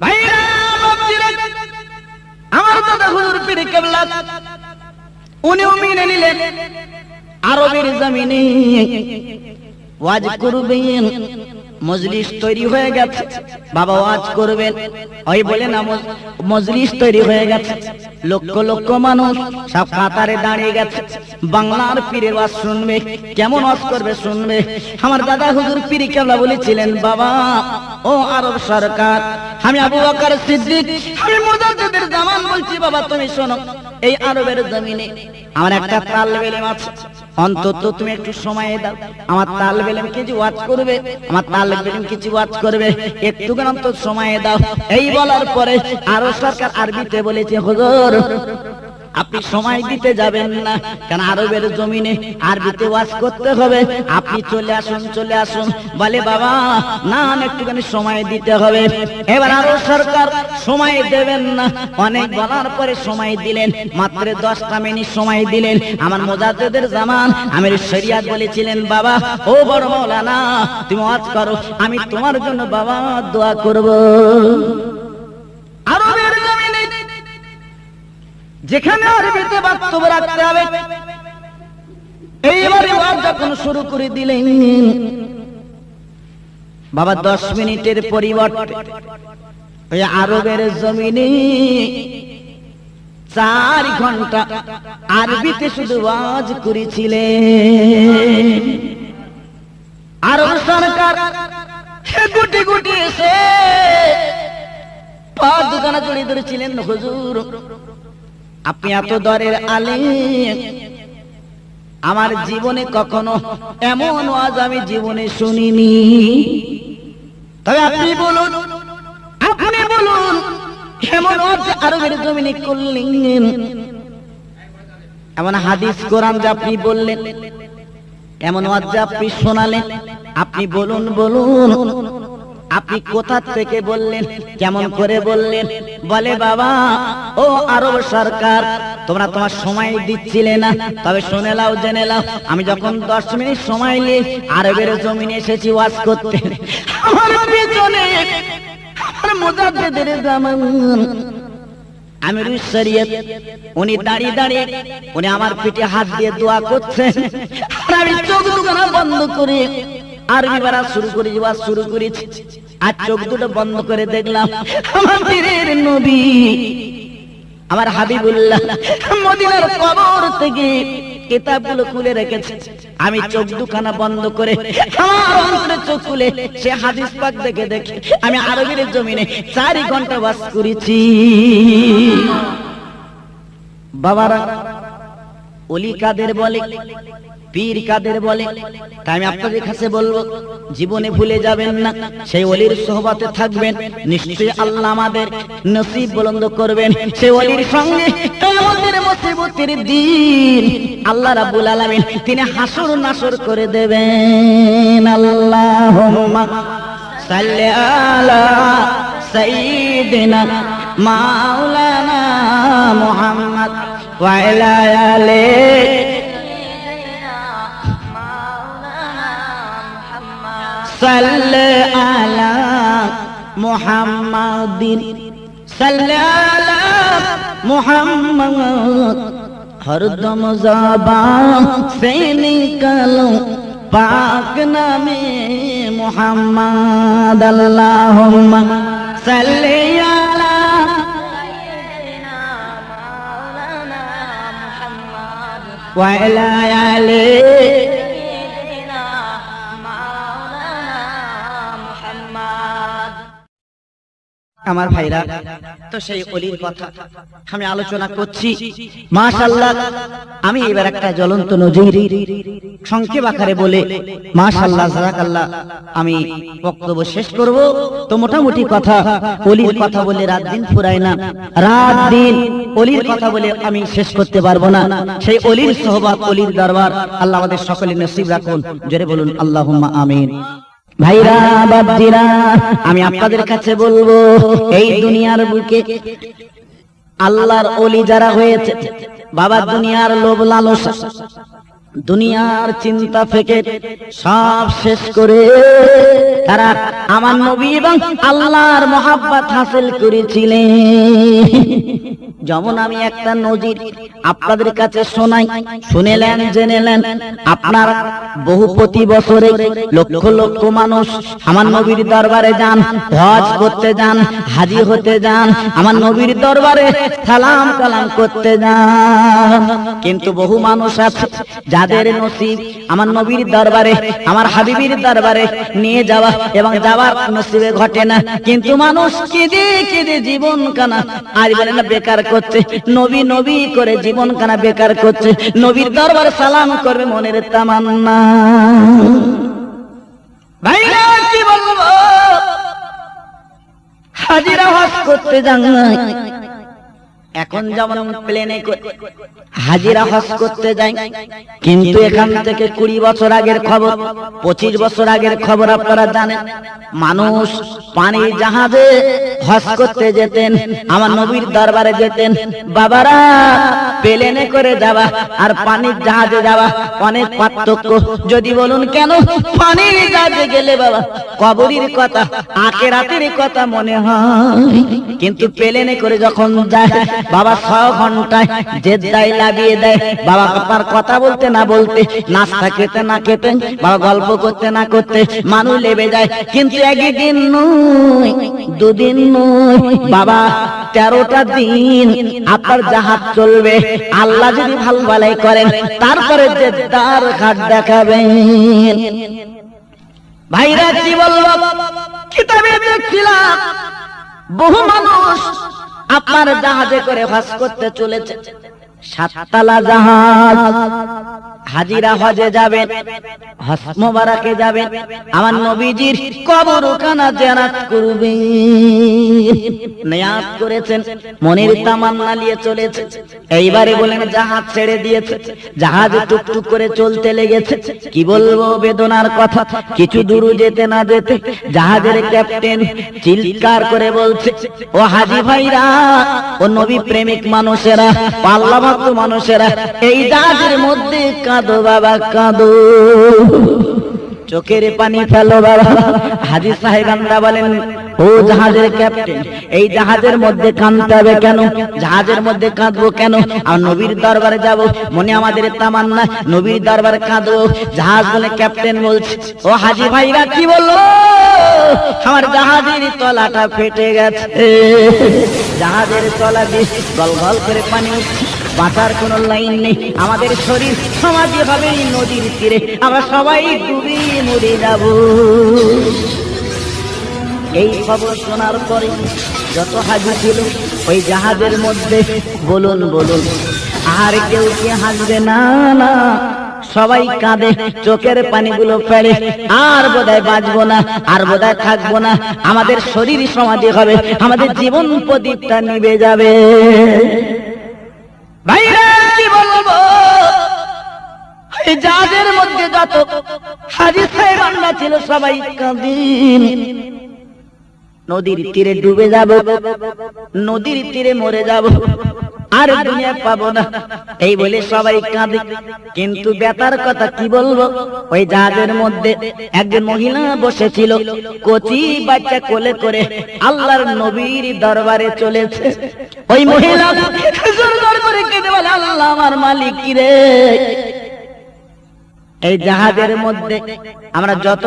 ভাইরা আমার দাদা হুজুর পীর কেবলা উনিও মেনে নিলেন, আরবের জমিনে ওয়াজ করবেন, মজলিস তৈরি হয়ে গেছে। বাবা ওয়াজ করবেন, ওই বলে না মজলিস তৈরি হয়ে গেছে, লক্ষ লক্ষ মানুষ সব কাতারে দাঁড়িয়ে গেছে। বাংলার পীরের ওয়াজ শুনবে, কেমন ওয়াজ করবে শুনবে। আমার দাদা হুজুর পীর কেবলা বলেছিলেন, বাবা ও আরব সরকার, আমি আবু বকর সিদ্দিক, আমি মুজাদ্দিদের জামান বলছি, বাবা তুমি শোনো, এই আরবের জমিনে আমার একটা তালেবে ইলম আছে, অন্তত তুমি একটু সময় দাও, আমার তালেবে ইলম কিছু ওয়াজ করবে, আমার তালেবে ইলম কিছু ওয়াজ করবে, একটুখানি অন্তত সময় দাও। এই বলার পরে আরব সরকার আরবিতে বলেছে, হুজুর আপনি সময় দিতে যাবেন না, কারণ আরবের জমিনে আরবিতে ওয়াজ করতে হবে, আপনি চলে আসুন চলে আসুন। বলে বাবা না, একটুখানি সময় দিতে হবে। এবার আরব সরকার সময় দেবেন না, অনেক বলার পরে সময় দিলেন, মাত্র 10টা মিনিট সময় দিলেন। আমার মুজাদ্দিদের জামান আমির শরিয়াত বলেছিলেন, বাবা ও বড় মাওলানা তুমি ওয়াজ করো, আমি তোমার জন্য বাবা দোয়া করব। আরবের জমিনে যেখানে আরবিতে বক্তব্য রাখতে হবে, এইবারে ওয়াজ যখন শুরু করে দিলেন, বাবা 10 মিনিটের পরিবর্তে ওই আরবের জমিনে 4 ঘন্টা আরবিতে শুধু ওয়াজ করেছিলেন। আরব সরকার গুটি গুটি এসে পা দুখানা জড়িয়ে ধরেছিলেন, হুজুর আপনি এত দরের আলেম, আমার জীবনে কখনো এমন ওয়াজ আমি জীবনে শুনিনি, তবে আপনি বলুন এমন ওয়াজ আরবের জমিনে করলেন, এমন হাদিস কোরআন যে আপনি বললেন, এমন ওয়াজ যে আপনি শোনালেন, আপনি বলুন আপনি কোথা থেকে বললেন, কেমন করে বললেন? বলে বাবা ও আরব সরকার, তোমরা তোমার সময় দিচ্ছিলে না, তবে শুনে লাও জেনে লাও, আমি যখন 10 মিনিট সময় নিয়ে আরবের জমিনে এসেছি ওয়াজ করতে, আমার পিছনে আমার মুজাদ্দিদের জামান আমির শরিয়ত উনি দাঁড়িয়ে দাঁড়িয়ে উনি আমার পিঠে হাত দিয়ে দোয়া করছেন, আর আমি চোখ দুখানা বন্ধ করে আরবি পড়া শুরু করেছি। আর চোখ দুটো বন্ধ করে দেখলাম আমার পীরের নবী আমার হাবিবুল্লাহ মদিনার কবর থেকে কিতাবগুলো খুলে রেখেছে। আমি চোখ দুখানা বন্ধ করে আমার অন্তরে চোখ খুলে সে হাদিস পাক দেখে আমি আরবের জমিনে 4 ঘন্টা ওয়াজ করেছি। বাবারা, ওলি কাদের বলে, পীর কাদের বলে, তাই আমি আপনাদের কাছে বলবো, জীবনে ভুলে যাবেন না, সেই ওলির সোহবতে থাকবেন, নিশ্চয়ই আল্লাহ আমাদের নসিব বুলন্দ করবেন। সেই ওলির সঙ্গে কিয়ামতের মুসিবতের দিন আল্লাহ রাব্বুল আলামিন তিনি হাসর নাসর করে দেবেন। আল্লাহুম্মা সাল্লি আলা সাইয়্যিদিনা মাওলানা মুহাম্মদ ওয়া আলা আলিহি সাল্লি আলা মুহাম্মাদিন সাল্লি আলা মুহাম্মদ, হরদম জবান সে নিকালো পাক নামে মুহাম্মদ। আল্লাহুম্মা সাল্লি আলা সাইয়্যিদিনা মাওলানা মুহাম্মদ ওয়া আলা আলিহি আমার ভাইরা। তো সেই ওলির কথা আমি আলোচনা করছি, মাশাআল্লাহ। আমি এবার একটা জ্বলন্ত নজির সংক্ষেপ আকারে বলে মাশাআল্লাহ জাযাকাল্লাহ আমি বক্তব্য শেষ করব। তো মোটামুটি কথা, ওলির কথা বলে রাত দিন ফুরায় না, রাত দিন ওলির কথা বলে আমি শেষ করতে পারবো না। সেই ওলির সোহবত, ওলির দরবার আল্লাহ আমাদের সকলের নসিব রাখুন। জোরে বলুন আল্লাহুম্মা আমিন। ভাইরা বাপজিরা, আমি আপনাদের কাছে বলবো, এই দুনিয়ার বুকে আল্লাহর ওলি যারা হয়েছে, বাবা দুনিয়ার লোভ লালসা, দুনিয়ার চিন্তা ফেকে সব শেষ করে তারা আমার নবী এবং আল্লাহর মহব্বত হাসিল করেছিলেন। যেমন আমি একটা নজির আপনাদের কাছে শোনাই, শুনেলেন জেনেলেন। আপনার বহু প্রতি বছরে লক্ষ লক্ষ মানুষ আমার নবীর দরবারে যান, হজ করতে যান, হাজি হতে যান, আমার নবীর দরবারে সালাম কালাম করতে যান। কিন্তু বহু মানুষ আছে যাদের নসিব আমার নবীর দরবারে, আমার হাবিবের দরবারে নিয়ে যাওয়া এবং যাওয়ার নসিবে ঘটে না। কিন্তু মানুষ কেঁদে কেঁদে জীবন কানা আর বলে না বেকার করছে, নবী নবী করে জীবন কানা বেকার করছে। নবীর দরবারে সালাম করবে মনের তামান্না। ভাইরা কি বলবো, হাজিরা হজ করতে যান এখন যেমন প্লেনে হাজিরা হজ করতে যাই, কিন্তু এখান থেকে 20 বছর আগের খবর, 25 বছর আগের খবর আপনারা জানেন। মানুষ পানির জাহাজে হজ করতে যেতেন, আমার নবীর দরবারে যেতেন। বাবারা, প্লেনে করে যাওয়া আর পানির জাহাজে যাওয়া অনেক পার্থক্য। যদি বলুন কেন? পানির জাহাজে গেলে বাবা কবরের কথা, আখিরাতের কথা মনে হয়, কিন্তু প্লেনে করে যখন যায় বাবা 6 ঘন্টায় জেদ্দায় লাগিয়ে দেয়। বাবা আপনার কথা বলতে না বলতে, নাস্তা খেতে না খেতে, বাবা গল্প করতে না করতে মানুষ লেবে যায়। কিন্তু একদিন নয়, দুদিন নয় বাবা, 13টা দিন আপনার জাহাজ চলবে। আল্লাহ যদি ভালো ভালাই করেন তারপরে জেদ্দার ঘাট দেখাবেন। ভাইরা কি বলবো, কিতাবে দেখছিলাম বহু মানুষ আপনার জাহাজে করে হজ করতে চলেছে। 7 তলা জাহাজ, হাজিরা হজে যাবেন, হজ মোবারকে যাবেন, আমার নবীজির কবরখানা জিয়ারত করবেন। নিয়াত করেছেন, মনের তামান্না নিয়ে চলেছে। এইবারে বলেন জাহাজ ছেড়ে দিয়েছে, জাহাজ টুকটুক করে চলতে লেগেছে। কি বলবো বেদনার কথা, কিছু দূর যেতে না যেতে জাহাজের ক্যাপ্টেন চিৎকার করে বলছে, ও হাজি ভাইরা, ও নবী প্রেমিক মানুষেরা, আল্লাহ ভক্ত মানুষেরা, এই জাহাজের মধ্যে কাঁদো বাবা কাঁদো, চোখের পানি ফেলো বাবা। হাজী সাহেবানরা বলেন, ও জাহাজের ক্যাপ্টেন, এই জাহাজের মধ্যে কাঁদতে হবে কেন? জাহাজের মধ্যে কাঁদবো কেন? আর নবীর দরবারে যাব, মনে আমাদের তামান্না নবীর দরবারে কাঁদবো। জাহাজ বলে ক্যাপ্টেন বলছে, ও হাজী ভাইরা কি বললো, আমার জাহাজের তলাটা ফেটে গেছে, জাহাজের তলা দিয়ে গল গল করে পানি উঠছে, বাঁচার কোন লাইন নেই। আমাদের শরীর সমাধি হবে নদীর তীরে, আমরা সবাই ডুবে মরে যাব। এই খবর শোনার পরে যত হাজি ছিল ওই জাহাজের মধ্যে, বলুন বলুন, আর কেউ কি হাসবে? না না, সবাই কাঁদে, চোখের পানিগুলো ফেলে। আর বোধহয় বাঁচবো না, আর বোধহয় থাকবো না, আমাদের শরীর সমাধি হবে, আমাদের জীবন প্রদীপটা নিভে যাবে। ভাইরা কি বলবো, এই জাহাজের মধ্যে যত হাজী সাহেবানরা ছিল সবাই কাঁদেন। নদীর তীরে ডুবে যাব, নদীর তীরে মরে যাব, আর দুনিয়া পাবো না, এই বলে সবাই কাঁদে। কিন্তু বেতার কথা কি বলবো, ওই জাহাজের মধ্যে একজন মহিলা বসেছিল, কচি বাচ্চা কোলে করে আল্লাহর নবীর দরবারে চলেছে। ওই মহিলা জোর করে কেঁদে বলে, আল্লাহ আমার মালিক রে, এই জাহাজের মধ্যে আমরা যত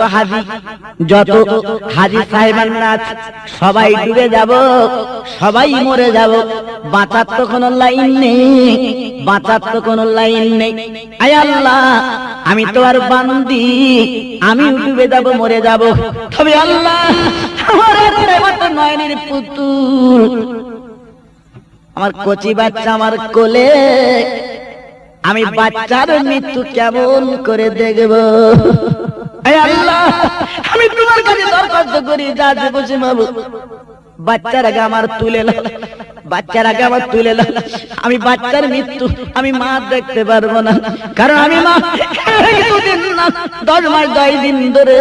হাজী সাহেবানরা আছে সবাই ডুবে যাব, সবাই মরে যাব, বাঁচার তো কোনো লাইন নেই, বাঁচার তো কোনো লাইন নেই। আয় আল্লাহ, আমি তো আর বান্দি, আমি ডুবে যাব, মরে যাব, তবে আল্লাহ আমার নয়নের পুতুল, আমার কচি বাচ্চা আমার কোলে, আমি বাচ্চার মৃত্যু কেমন করে দেখব? আল্লাহ, আমি তোমার কাছে দরখাস্ত করি, যা বসে বাবু, বাচ্চার আগে আমার তুলে নাও, বাচ্চার আগে আমার তুলে নাও। আমি বাচ্চার মৃত্যু আমি মা দেখতে পারবো না, কারণ আমি মা 10 মাস 10 দিন ধরে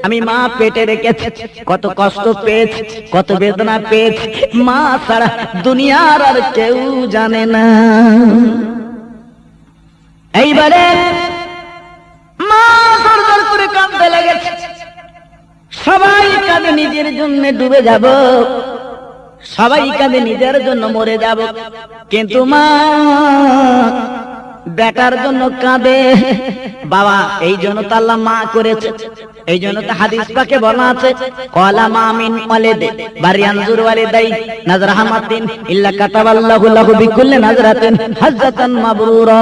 আমি মা পেটে রেখেছি, কত কষ্ট পেয়েছি, কত বেদনা পেয়েছি, মা ছাড়া দুনিয়ার আর কেউ জানে না। এইবারে মা দরদর করে কাঁদতে লেগেছে, সবাই কাঁদে, নিজের জন্য ডুবে যাব, সবাই কাঁদে নিজের জন্য মরে যাব, কিন্তু মা বেটার জন্য কাঁদে। বাবা এই জন্য তো আল্লাহ মা করেছে, এই জন্য তো হাদিস পাকে বলা আছে ক্বালা মা মিন ওয়ালিদে বারিয়ানজুর ওয়ালিদাই নাজরাহামাতিন ইল্লা কাতাবাল্লাহু লাহু বিকুল্লি নাজরাতিন হাজ্জাতান মাবরুরা।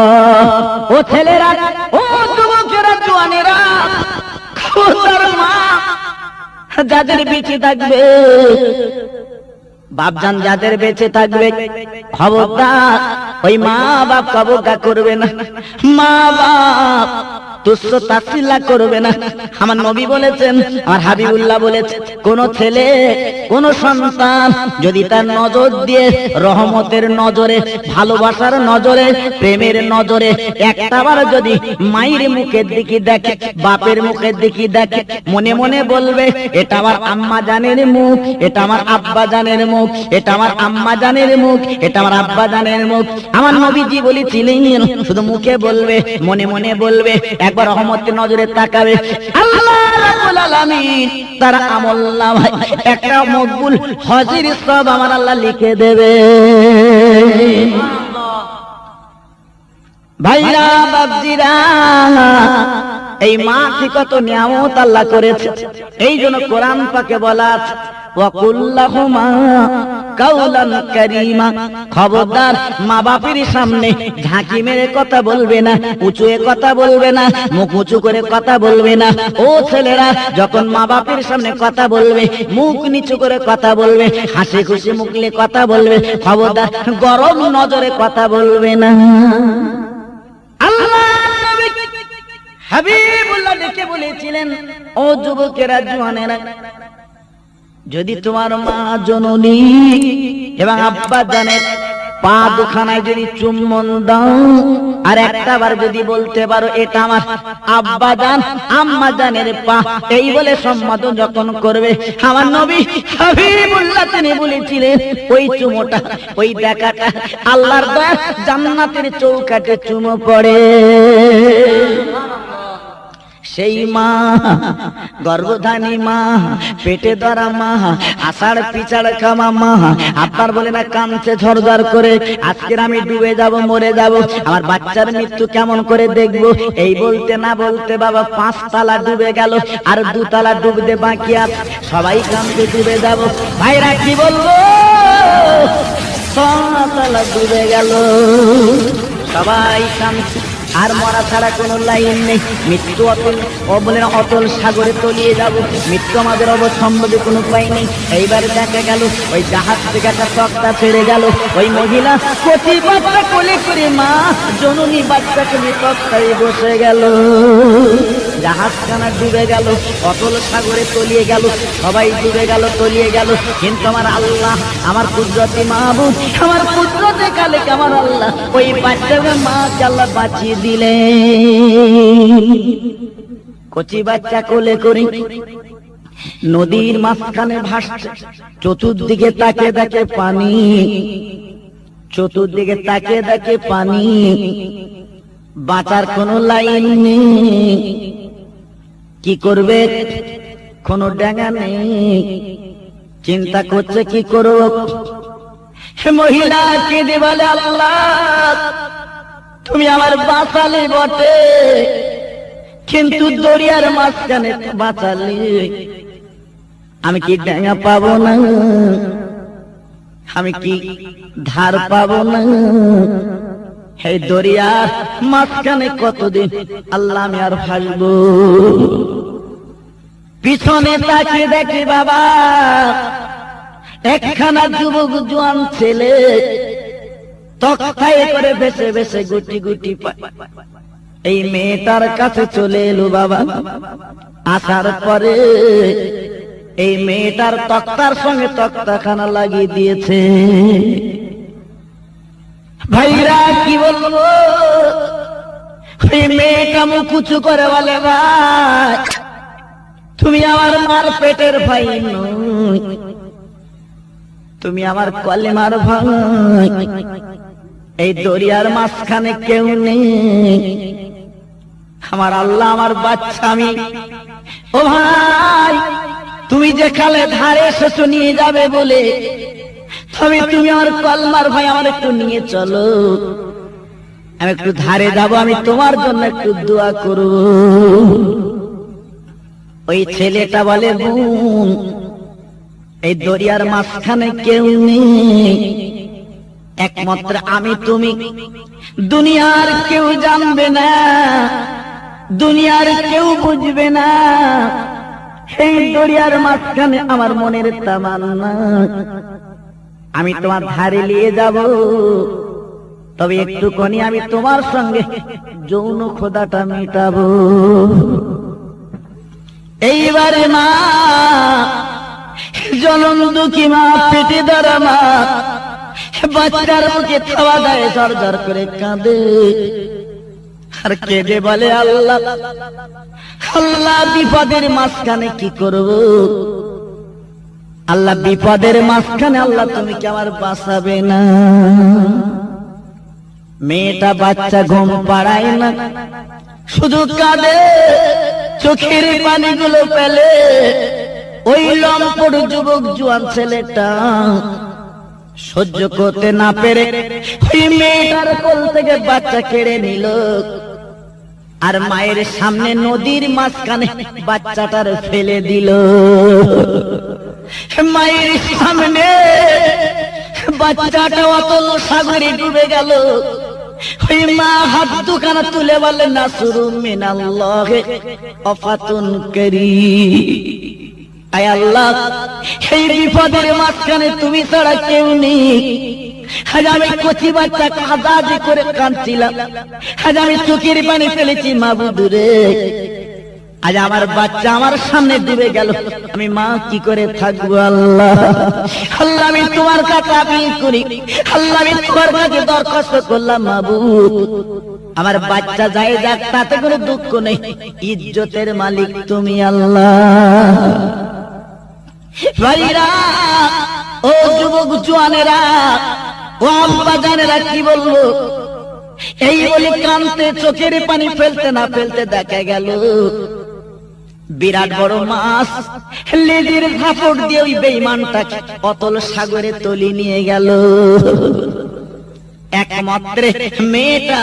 ও ছেলেরা, ও যুবকেরা, জওয়ানেরা, খোদার মা যাদের বেঁচে থাকবে, বাপজান যাদের বেঁচে থাকবে, খবরদার ওই মা বাপ কবকা করবে না, মা বাপ তুচ্ছ তাচ্ছিল্য করবে না। আমার নবী বলেছেন, আমার হাবিবুল্লাহ বলেছে, কোন ছেলে কোন সন্তান যদি তার নজর দিয়ে রহমতের নজরে, ভালোবাসার নজরে, প্রেমের নজরে একটাবার যদি মায়ের মুখের দিকে দেখে, বাপের মুখের দিকে দেখে, মনে মনে বলবে এটা আমার আম্মা জানের মুখ, এটা আমার আব্বা জানের মুখ, এটা আমার আম্মা জানের মুখ, এটা আমার আব্বা জানের মুখ। আমার নবীজি বলেছিলেন শুধু মুখে বলবে, মনে মনে বলবে, একবার রহমতের নজরে তাকাবে, আল্লাহ রাব্বুল আলামিন তার আমলনামায় একটা মকবুল হজের সওয়াব আমার আল্লাহ লিখে দেবে। ভাইরা বাপজিরা, এই মা কি কত নিয়ামত আল্লাহ করেছে। এই জন্য কোরআন পাকে বলা আছে ওয়াকুল্লাহুমা কাওলান কারীমা, খবরদার মা বাপের সামনে ঝাঁকি মেরে কথা বলবে না, উঁচু কথা বলবে না, মুখ উঁচু করে কথা বলবে না। ও ছেলেরা, যখন মা বাপের সামনে কথা বলবে মুখ নিচু করে কথা বলবে, হাসি খুশি মুখলে কথা বলবে, খবরদার গরম নজরে কথা বলবে না। আল্লাহ নবী হাবিবুল্লাহ ডেকে বলেছিলেন, ও যুবকেরা, জওয়ানেরা, যদি তোমার মা জননী এবং আব্বা জানের পা দুখানায় যদি চুম্বন দাও, আর একটাবার যদি বলতে পারো এটা আমার আব্বা জান আম্মা জানের পা, এই বলে সম্বোধন যখন করবে, আমার নবী হাবিবুল্লাহ তিনি বলেছিলেন ওই চুমোটা, ওই দেখাটা আল্লাহর দয়া জান্নাতের চৌকাঠে চুমো পড়ে। সেই মা, গর্ভধানী মা, পেটে ধরা মা, আষাঢ় পিছাড় খামা মা, আপনার বলে না কাঁদছে ঝরঝর করে, আজকের আমি ডুবে যাব, মরে যাব, আমার বাচ্চার মৃত্যু কেমন করে দেখবো, এই বলতে না বলতে বাবা 5 তালা ডুবে গেল, আর 2 তালা ডুবতে বাকি আছে, সবাই কাঁদতে ডুবে যাব। ভাইরা কি বলবো, 6 তালা ডুবে গেল, সবাই কাঁদছে, আর মরা ছাড়া কোনো লাইন নেই। মৃত্যু অতল, বলে অতল সাগরে তলিয়ে যাব, মৃত্যু আমাদের অবসম্ভাবী কোনো উপায় নেই। এইবার দেখা গেল ওই জাহাজ থেকে একটা তক্তা ছেড়ে গেল, ওই মহিলা কচি বাচ্চা কোলে করে মা জননী বাচ্চাকে নিয়ে তক্তায় বসে গেল, জাহাজখানা ডুবে গেল, অতল সাগরে তলিয়ে গেল, সবাই ডুবে গেল, তলিয়ে গেল, কিন্তু আমার আল্লাহ, আমার কুদরতি মাহবুব, আমার কুদরতে কালে আমার আল্লাহ ওই বাচ্চাকে মাকে আল্লাহ বাঁচিয়ে দিলেন। কচি বাচ্চা কোলে করে নদীর মাঝখানে ভাসছে, চতুর্দিকে তাকে দেখে পানি, চতুর্দিকে তাকে দেখে পানি, বাঁচার কোনো লাইন নেই, কি করবে কোনো ডাঙা নেই, চিন্তা করছে কি করব। মহিলা কেঁদে বলে, আল্লাহ তুমি আমার বাঁচালে বটে, কিন্তু দরিয়ার মাঝখানে বাঁচালে আমি কি ডাঙা পাবো না, আমি কি ধার পাবো না, এই দরিয়ার মাঝখানে কতদিন আল্লাহ আমি আর ভাসবো। পিছনে তাকিয়ে দেখি বাবা একখানা যুবক জোয়ান ছেলে তক্তায় করে ভেসে ভেসে গুটি গুটি পায়। এই মেয়েটার কাছে চলে এলো বাবা, আসার পরে এই মেয়েটার তক্তার সঙ্গে তক্তাখানা লাগিয়ে দিয়েছে। ভাইরা কি বলবো, এই মেয়েটা মুখ উঁচু করে বলে, ভাই তুমি আমার মার পেটের ভাই নই, তুমি আমার কলেমার ভাই, এই দরিয়ার মাঝখানে কেউ নেই, আমার আল্লাহ আমার বাচ্চা আমি। ও ভাই তুমি যে খালে ধারে এসেছো নিয়ে যাবে বলে আমি তুমি আমার কলমার ভাই, আমার একটু নিয়ে চলো, আমি একটু ধারে যাব, আমি তোমার জন্য একটু দোয়া করব। ওই ছেলেটা বলে, বোন এই দরিয়ার মাঝখানে কেউ নেই, একমাত্র আমি তুমি, দুনিয়ার কেউ জানবে না, দুনিয়ার কেউ বুঝবে না, এই দরিয়ার মাঝখানে আমার মনের তামান্না, আমি তোমার ধারে নিয়ে যাব, তবে একটুখানি আমি তোমার সঙ্গে যৌন খোদাটা মেটাবো। এইবারে মা, জনম দুঃখী মা, পেটে ধরা মা, বাচ্চার মুখে থাবা দেয়, ঝরঝর করে কাঁদে আর কেঁদে বলে, আল্লাহ আল্লাহ বিপদের মাঝখানে কি করব, আল্লাহ বিপদের মাঝখানে আল্লাহ তুমি কি আমার বাঁচাবে না? মেয়েটা বাচ্চা ঘুম পাড়ায় না, শুধু কাঁদে, চোখের পানিগুলো ফেলে। ওই লম্পট যুবক জোয়ান ছেলেটা সহ্য করতে না পেরে ওই মেয়েটার কোল থেকে বাচ্চা কেড়ে নিল, আর মায়ের সামনে নদীর মাঝখানে বাচ্চাটার ফেলে দিল। মায়ের সামনে বাচ্চাটা অতল সাগরে ডুবে গেল। ওই মা হাত দুখানা তুলে বলে, নাসরুম মিনাল্লাহি ওয়া ফাতুন কারীম। আয় আল্লাহ, এই বিপদের মাঝখানে তুমি ছাড়া কেউ নেই। আজ আমি কচি বাচ্চা কাঁদা করে কাঁদছিলাম, আজ আমি চোখের পানি ফেলেছি মাবুদ রে, আজ আমার বাচ্চা আমার সামনে ডুবে গেল, আমি মা কি করে থাকবো? আল্লাহ আল্লাহ আমি তোমার কাছে আপিল করি, আল্লাহ আমি তোমার কাছে দরখাস্ত করলাম, মাবুদ আমার বাচ্চা যায় যাক, তাতে কোনো দুঃখ নেই, ইজ্জতের মালিক তুমি আল্লাহ। ভাইরা, ও যুবক জোয়ানেরা, ও আব্বা জানেরা, কি বলবো? এই বলে কানতে চোখের পানি ফেলতে না ফেলতে দেখা গেল বিরাট বড় মাছ লেজের ঝাপট দিয়ে ওই বেঈমানটাকে অতল সাগরে তলি নিয়ে গেল। একমাত্র মেয়েটা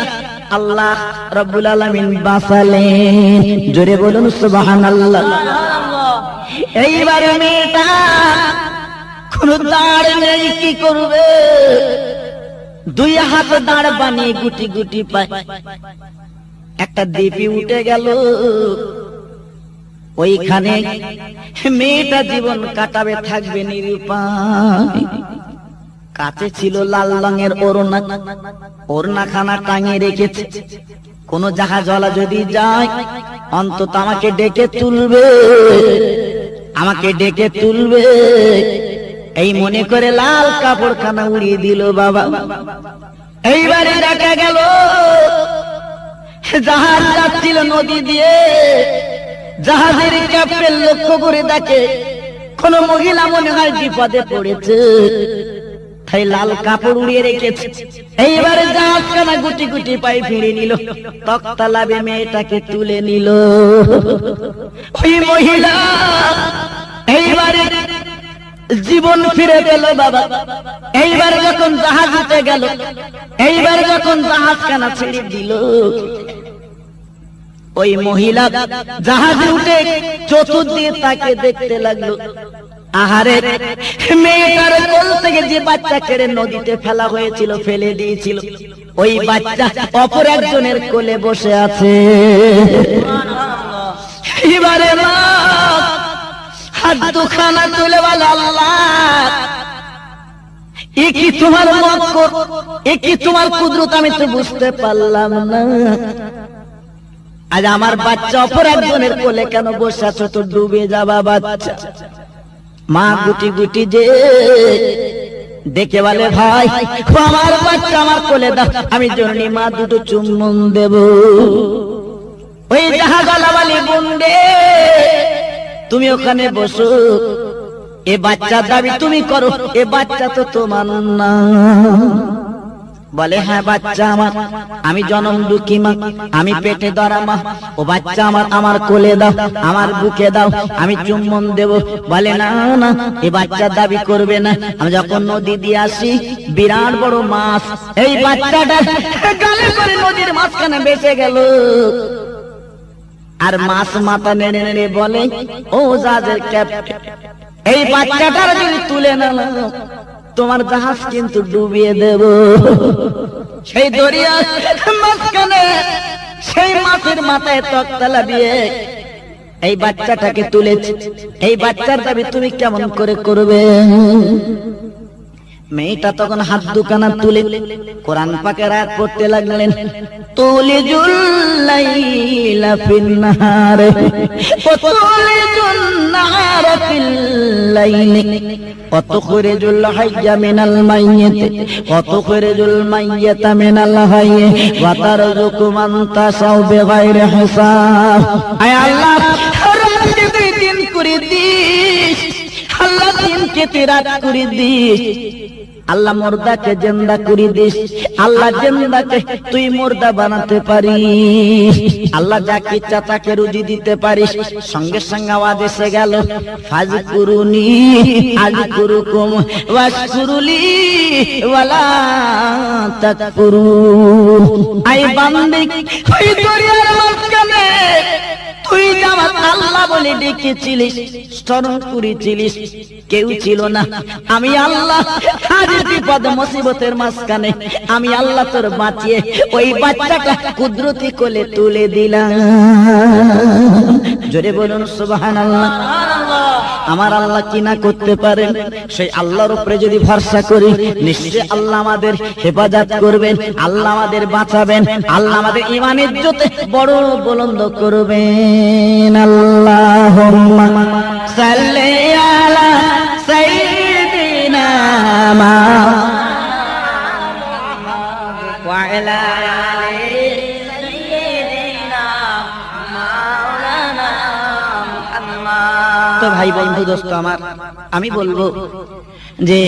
আল্লাহ রাব্বুল আলামিন বাঁচালেন। জোরে বলুন সুবহানাল্লাহ। এইবারে মেয়েটা কোন দাঁড় নেই, কি করবে? দুই হাত দাঁড় বানিয়ে গুটি গুটি পায় একটা দ্বীপে উঠে গেল। ওইখানে মেয়েটা জীবন কাটাবে, থাকবে নিরুপায়। কাছে ছিল লাল রঙের ওড়না, ওড়নাখানা টাঙিয়ে রেখেছে, কোন জাহাজওয়ালা যদি যায় অন্তত আমাকে ডেকে তুলবে, আমাকে ডেকে তুলবে, এই মনে করে লাল কাপড়খানা উড়িয়ে দিল বাবা। এইবারে দেখা গেল জাহাজ যাচ্ছিল নদী দিয়ে, জাহাজের ক্যাপ্টেন লক্ষ্য করে দেখে কোন মহিলা মনে হয় বিপদে পড়েছে, তাই লাল কাপড় উড়িয়ে রেখেছে। এইবারে জাহাজখানা গুটি গুটি পায়ে ফিরে নিল, তক্তা লাভে মেয়েটাকে তুলে নিল। ওই মহিলা এইবারে জীবন ফিরে পেল বাবা। এইবার যখন জাহাজ উঠে গেল, এইবার যখন জাহাজখানা ছেড়ে দিল, ওই মহিলা জাহাজে উঠে চতুর্দিকে তাকে দেখতে লাগলো। আহারে, মেয়েটার কোল থেকে যে বাচ্চা কেড়ে নদীতে ফেলা হয়েছিল, ফেলে দিয়েছিল, ওই বাচ্চা অপর একজনের কোলে বসে আছে। এবারে মা হাত দুখানা তুলে বলে, আল্লাহ এ কি তোমার মক্কর, এ কি তোমার কুদরত, আমি তো বুঝতে পারলাম না। আজ আমার বাচ্চা অপর একজনের কোলে কেন বসে আছো? তো ডুবে যাবা বাচ্চা। মা গুটি গুটি যে দেখে বলে, ভাই আমার বাচ্চা আমার কোলে দাও, আমি জননী মা দুটো চুম্বন দেব। ওই জাহাজওয়ালা বলে, বন্দে তুমি ওখানে বসো, এ বাচ্চার দাবি তুমি করো, এ বাচ্চা তো তোমার না। বলে হ্যাঁ বাচ্চা আমার, আমি জনম দুঃখী মা, আমি পেটে ধরা মা, ও বাচ্চা আমার, আমার কোলে দাও, আমার বুকে দাও, আমি চুম্বন দেব। বলে না না, এই বাচ্চা দাবি করবে না। আমি যখন নদী দিয়ে আসি, বিরাট বড় মাছ এই বাচ্চাটা গালে করে নদীর মাঝখানে বেঁচে গেল। আর মাছ মাথা নেড়ে নেড়ে বলে, ও জাহাজের ক্যাপ্টেন, এই বাচ্চাটার যদি তুলে না তোমার জাহাজ কিন্তু ডুবিয়ে দেব। সেই দরিয়া মাঝখানে সেই মাছের মাথায় তক্তা লাগিয়ে এই বাচ্চাটাকে তুলেছে। এই বাচ্চার দাবি তুমি কেমন করে করবে? মেয়েটা তখন হাত দুখানা তুলে কোরআন পাকের আয়াত পড়তে লাগলেন, তুলিজুল লাইলা ফিন-নাহার ওয়া তুলিজুন নাহারা ফিল-লাইলি ওয়া তুখরিজুল হাইয়্যা মিনাল মাইয়্যিতি ওয়া তুখরিজুল মাইয়্যিতা মিনাল হাইয়্যি ওয়া তারযুকু মান তাশাউ বিগাইরি হিসাব। আয় আল্লাহ, রাতকে তুই দিন করে দিস, আল্লাহ দিনকে তুই রাত করে দিস, আল্লাহ মুর্দাকে জিন্দা করে দিস, আল্লাহ জিন্দাকে তুই মুর্দা বানাতে পারিস, আল্লাহ যাকে ইচ্ছা তাকে রুজি দিতে পারিস। সঙ্গে সঙ্গে আওয়াজ এসে গেল, ফাজকুরুনি আযকুরুকুম ওয়াশকুরুলি ওয়ালা তাকফুরুন। আই বান্দে, ওই দরিয়ার মাঝখানে তুই আমার আল্লাহ বলে ডেকেছিলিস, স্মরণ করেছিলিস, কেউ ছিল না। আমি আল্লাহ আজ বিপদ মুসিবতের মাঝখানে আমি আল্লাহ তোর বাঁচিয়ে ওই বাচ্চাটা কুদরতি কোলে তুলে দিলাম। জোরে বলুন সুবহানাল্লাহ। আমার আল্লাহ কি না করতে পারেন? সেই আল্লাহর উপরে যদি ভরসা করি, নিশ্চয়ই আল্লাহ আমাদের হেফাজত করবেন, আল্লাহ আমাদের বাঁচাবেন, আল্লাহ আমাদের ঈমানের ইজ্জতে বড় বুলন্দ করবেন। আল্লাহুম্মা সাল্লি আলা সাইয়্যিদিনা মুহাম্মাদ ওয়া আলা আলি সাইয়্যিদিনা মাওলানা মুহাম্মাদ। তো ভাই বন্ধু দোস্ত আমার, আমি বলবো যে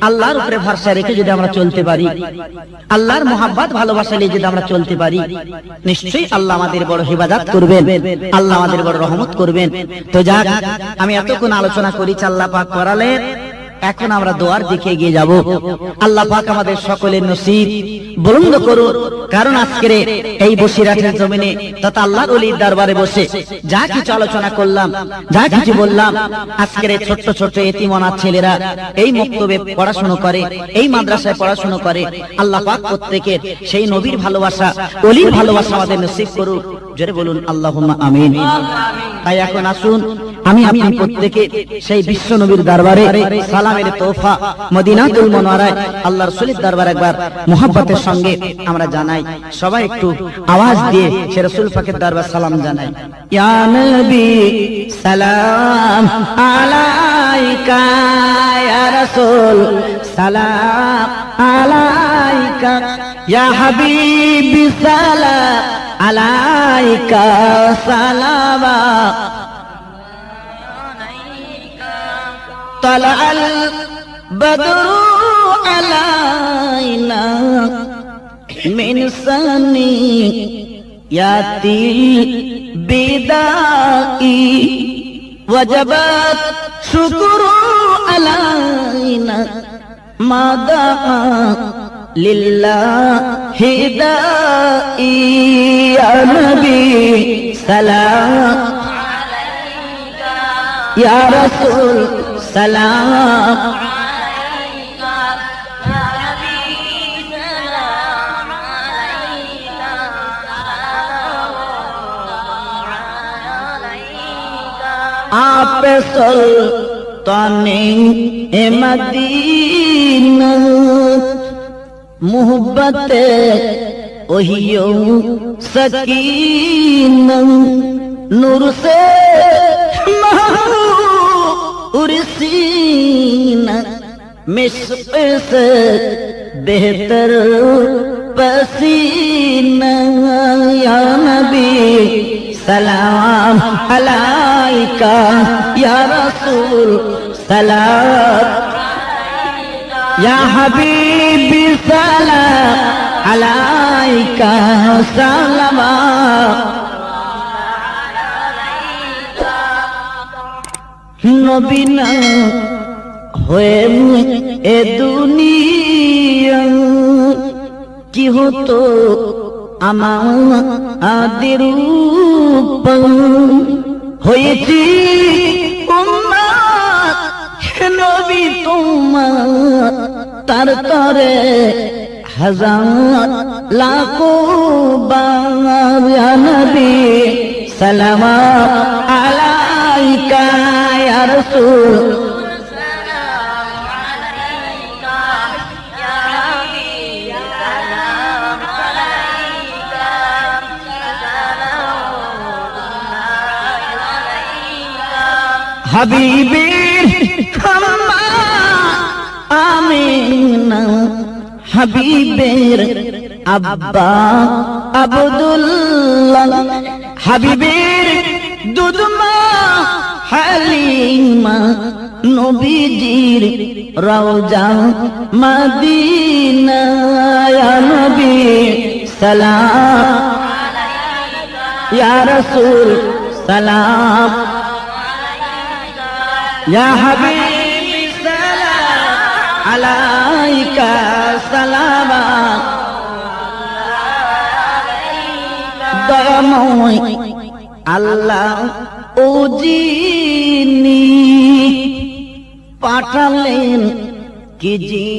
আল্লাহর উপরে ভরসা রেখে যদি আমরা চলতে পারি, আল্লাহর মোহাব্বত ভালোবাসা নিয়ে যদি আমরা চলতে পারি, নিশ্চয়ই আল্লাহ আমাদের বড় হিফাজত করবেন, আল্লাহ আমাদের বড় রহমত করবেন। তো যাক, আমি এতক্ষণ আলোচনা করেছি, আল্লাহ পাক করালেন, এখন আমরা দোয়ার দিকে এগিয়ে যাব। আল্লাহ পাক আমাদের সকলের নসিব বুলন্দ করুন। কারণ আজকের এই বসিরহাটের জমিনে তথা আল্লাহর ওলির দরবারে বসে যা কিছু আলোচনা করলাম, যা কিছু বললাম, আজকের এই ছোট্ট ছোট্ট এতিম অনাথ ছেলেরা এই মক্তবে পড়াশোনা করে, এই মাদ্রাসায় পড়াশোনা করে, আল্লাহ পাক প্রত্যেকের সেই নবীর ভালোবাসা, ওলির ভালোবাসা আমাদের নসিব করুন। জোরে বলুন আল্লাহুম্মা আমিন। তাই এখন আসুন আমি আপনি প্রত্যেকে সেই বিশ্ব নবীর দরবারে সালামের তোহফা মদিনাতুল মুনাওয়ারায় আল্লাহ রাসূলের দরবারে একবার মুহাব্বতের সঙ্গে আমরা জানাই। সবাই একটু আওয়াজ দিয়ে সে রাসূল পাকের দরবারে সালাম জানাই। ইয়া নবী সালাম আলাইকা, ইয়া রাসূল সালাম আলাইকা, ইয়া হাবিবি সালাম আলাইকা, সালামা طلع البدر علينا من ثنيات البداء وجبت شكر علينا ما دعا لله داعي يا نبي سلام يا رسول سلام عليك يا نبي سلام عليك आप सुल्ताने मदीना मोहब्बत ओहियो सकीना नूर से उर्सीना मिस्क से बेहतर पसीना या नबी सलाम अलैका या रसूल सलाम ইয়া হাবিবি সালাম আলাইকা সালামা নবী না হয়ে এ দুনিয়া কি হতো আমাদের উপর হয়েছি উম্মত হে নবী তোমার তার তরে হাজার লাখো বার ইয়া নবী সালাম আলাইকা ইয়া রাসূল হাবিবের আম্মা আমিনা হাবিবের আব্বা আব্দুল্লাহ হাবিবের দুধমা হালিমা নবীজির রওজা মদিনা ইয়া নবী সালাম ইয়া রাসূল সালাম ইয়া হাবিবি সালাম আলাইকা সালামা দয়াময় আল্লাহ ও যিনি পাঠালেন কি জি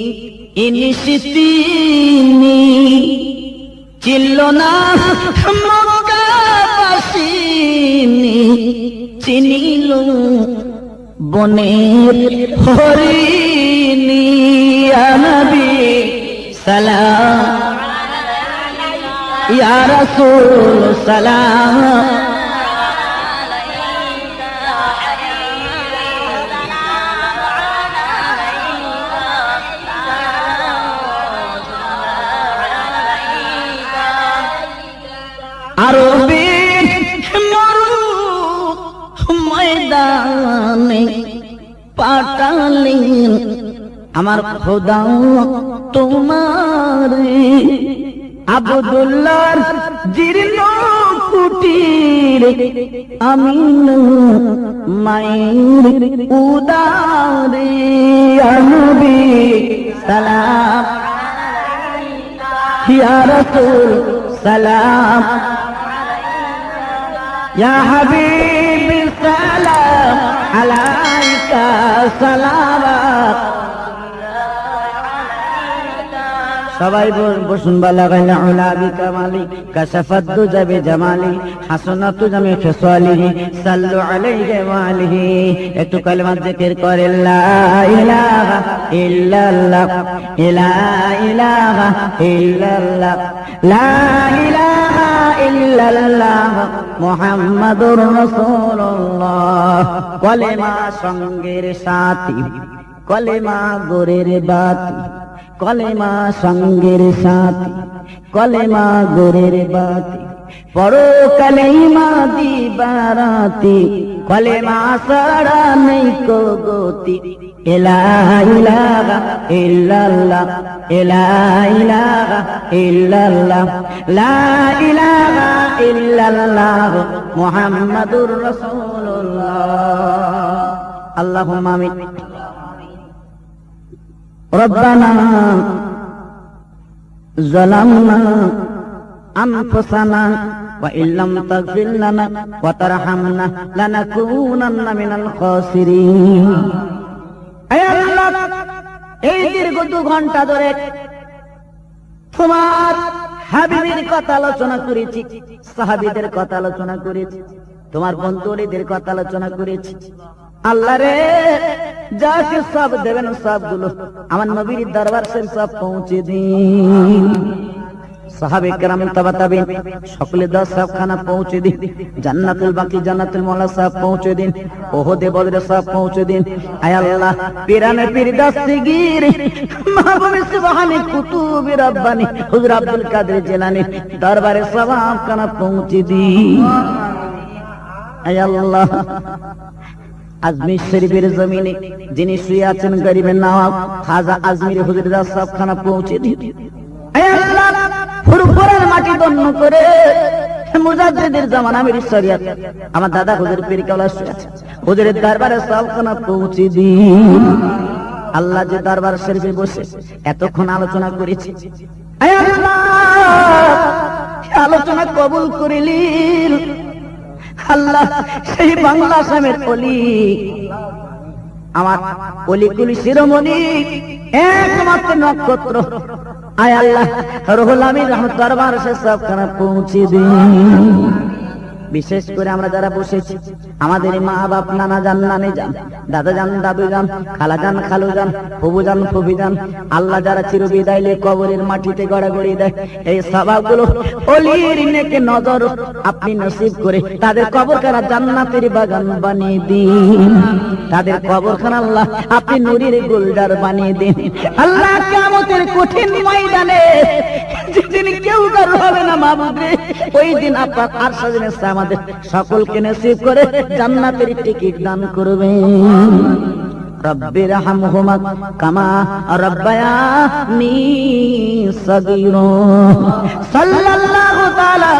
ইনিশিতিনি চিল্ল না মক্কাবাসিনী চিনিল বনের হরিণী ইয়া নবী সালাম ইয়া রাসূল সালাম আরবের মরু ময়দানে পাঠালেন আমার খোদা তোমার আব্দুল্লাহর জীর্ণ কুটির আমিন মায়ের উদারে ইয়া নবী সালাম ইয়া রাসূল সালাম ইয়া হাবিবি সালাম আলাইকা সালাম সবাই বসুন বালাগাইনা উলা বিকামালি কাশাফাত দুজা বিজামালি হাসানাতু জামি খিসালিহি সাল্লু আলাইহি ওয়া আলিহি একটু কালেমা জিকির করে লা ইলাহা ইল্লাল্লাহ লা ইলাহা ইল্লাল্লাহ লা ইলাহা ইল্লাল্লাহ মুহাম্মাদুর রাসূলুল্লাহ কলেমা সঙ্গের সাথী কলেমা গোরের বাতি কলেমা সঙ্গের সাথী কলেমা গোরের বাতি পড়ো কলেমা দিবারাতি কলেমা ছাড়া নেই কো গতি লা ইলাহা ইল্লাল্লাহ লা ইলাহা ইল্লাল্লাহ লা ইলাহা ইল্লাল্লাহ মুহাম্মাদুর রাসূলুল্লাহ আল্লাহুম্মা আমিন ربنا ظلمنا أنفسنا وإن لم تغفر لنا وترحمنا لنكونن من الخاسرين أي الله এই দীর্ঘ 2 ঘন্টা ধরে তোমার হাবিবের কথা আলোচনা করেছি সাহাবীদের কথা আলোচনা করেছি তোমার বন্ধুদের কথা আলোচনা করেছি আল্লাহ রে যাকে সব দেবেন সবগুলো আমার নবীর দরবার সে সব পৌঁছে দিন সাহাবে কেরাম তাবা তাবিন সকলে 10 সবখানা পৌঁছে দিন জান্নাতুল বাকি জান্নাতুল মাওলা সব পৌঁছে দিন ওহদে বদরে সব পৌঁছে দিন আয় আল্লাহ পিরানে পীর দস্তগীর মাহবুবে সুবহানি কুতুবে রব্বানি হুজুর আব্দুল কাদের জিলানী দরবারে সবখানা পৌঁছে দিন আয় আল্লাহ আজমির শরীফের জমিনে যিনি শুয়ে আছেন গরিবের নওয়াব খাজা আজমির হুজুর সবখানা পৌঁছে দিন। ফুরফুরার মাটি দন্ন করে মুজাদ্দিদের জামানা মেরি শরিয়ত আমার দাদা হুজুর পীর কেবলা শুয়ে আছে, হুজুরের দরবারে সবখানা পৌঁছে দিন। আল্লাহ যে দরবার শরীফে বসে এতক্ষণ আলোচনা করেছি, আলোচনা কবুল করিলেন আল্লাহ। সেই বাংলা আসামের অলি আমার অলিকুলি শিরোমণি একমাত্র নক্ষত্র আয় আল্লাহ রুহুল আমিন রহমত দরবার সে সবখানা পৌঁছে দিন। বিশেষ করে আমরা যারা বসেছি আমাদের মা বাপ নানা যান নানি যান দাদা যান দাদু যান খালা যান খালু যান ফুবু যান ফুবি যান, আল্লাহ যারা চির বিদায় কবরের মাটিতে গড়াগড়ি দেয়, এই সওয়াবগুলো ওলির নেকে নজর আপনি নসিব করে তাদের কবরখানা জান্নাতের বাগান বানিয়ে দিন। তাদের কবরখানা আল্লাহ আপনি নূরের গুলজার বানিয়ে দিন। আল্লাহ কিয়ামতের কঠিন ময়দানে যেদিন কেউ কারো হবে না মাবুদ রে, ওই দিন আপনার আরশে আমাদের সকলকে নসিব করে জান্নাতের টিকিট দান করবেন। রব্বির হামহুমা কামা রাব্বায়ানি সাগীরা। সাল্লাল্লাহু তাআলা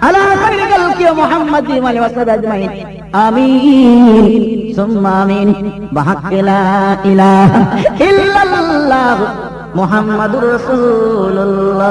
আলা খায়রিল খালকি মুহাম্মাদি ওয়া আলিহি ওয়া সাহবিহি আজমাইন। আমিন সুম্মা আমিন। বিহাক্কি লা ইলাহা ইল্লাল্লাহ মুহাম্মাদুর রাসূলুল্লাহ।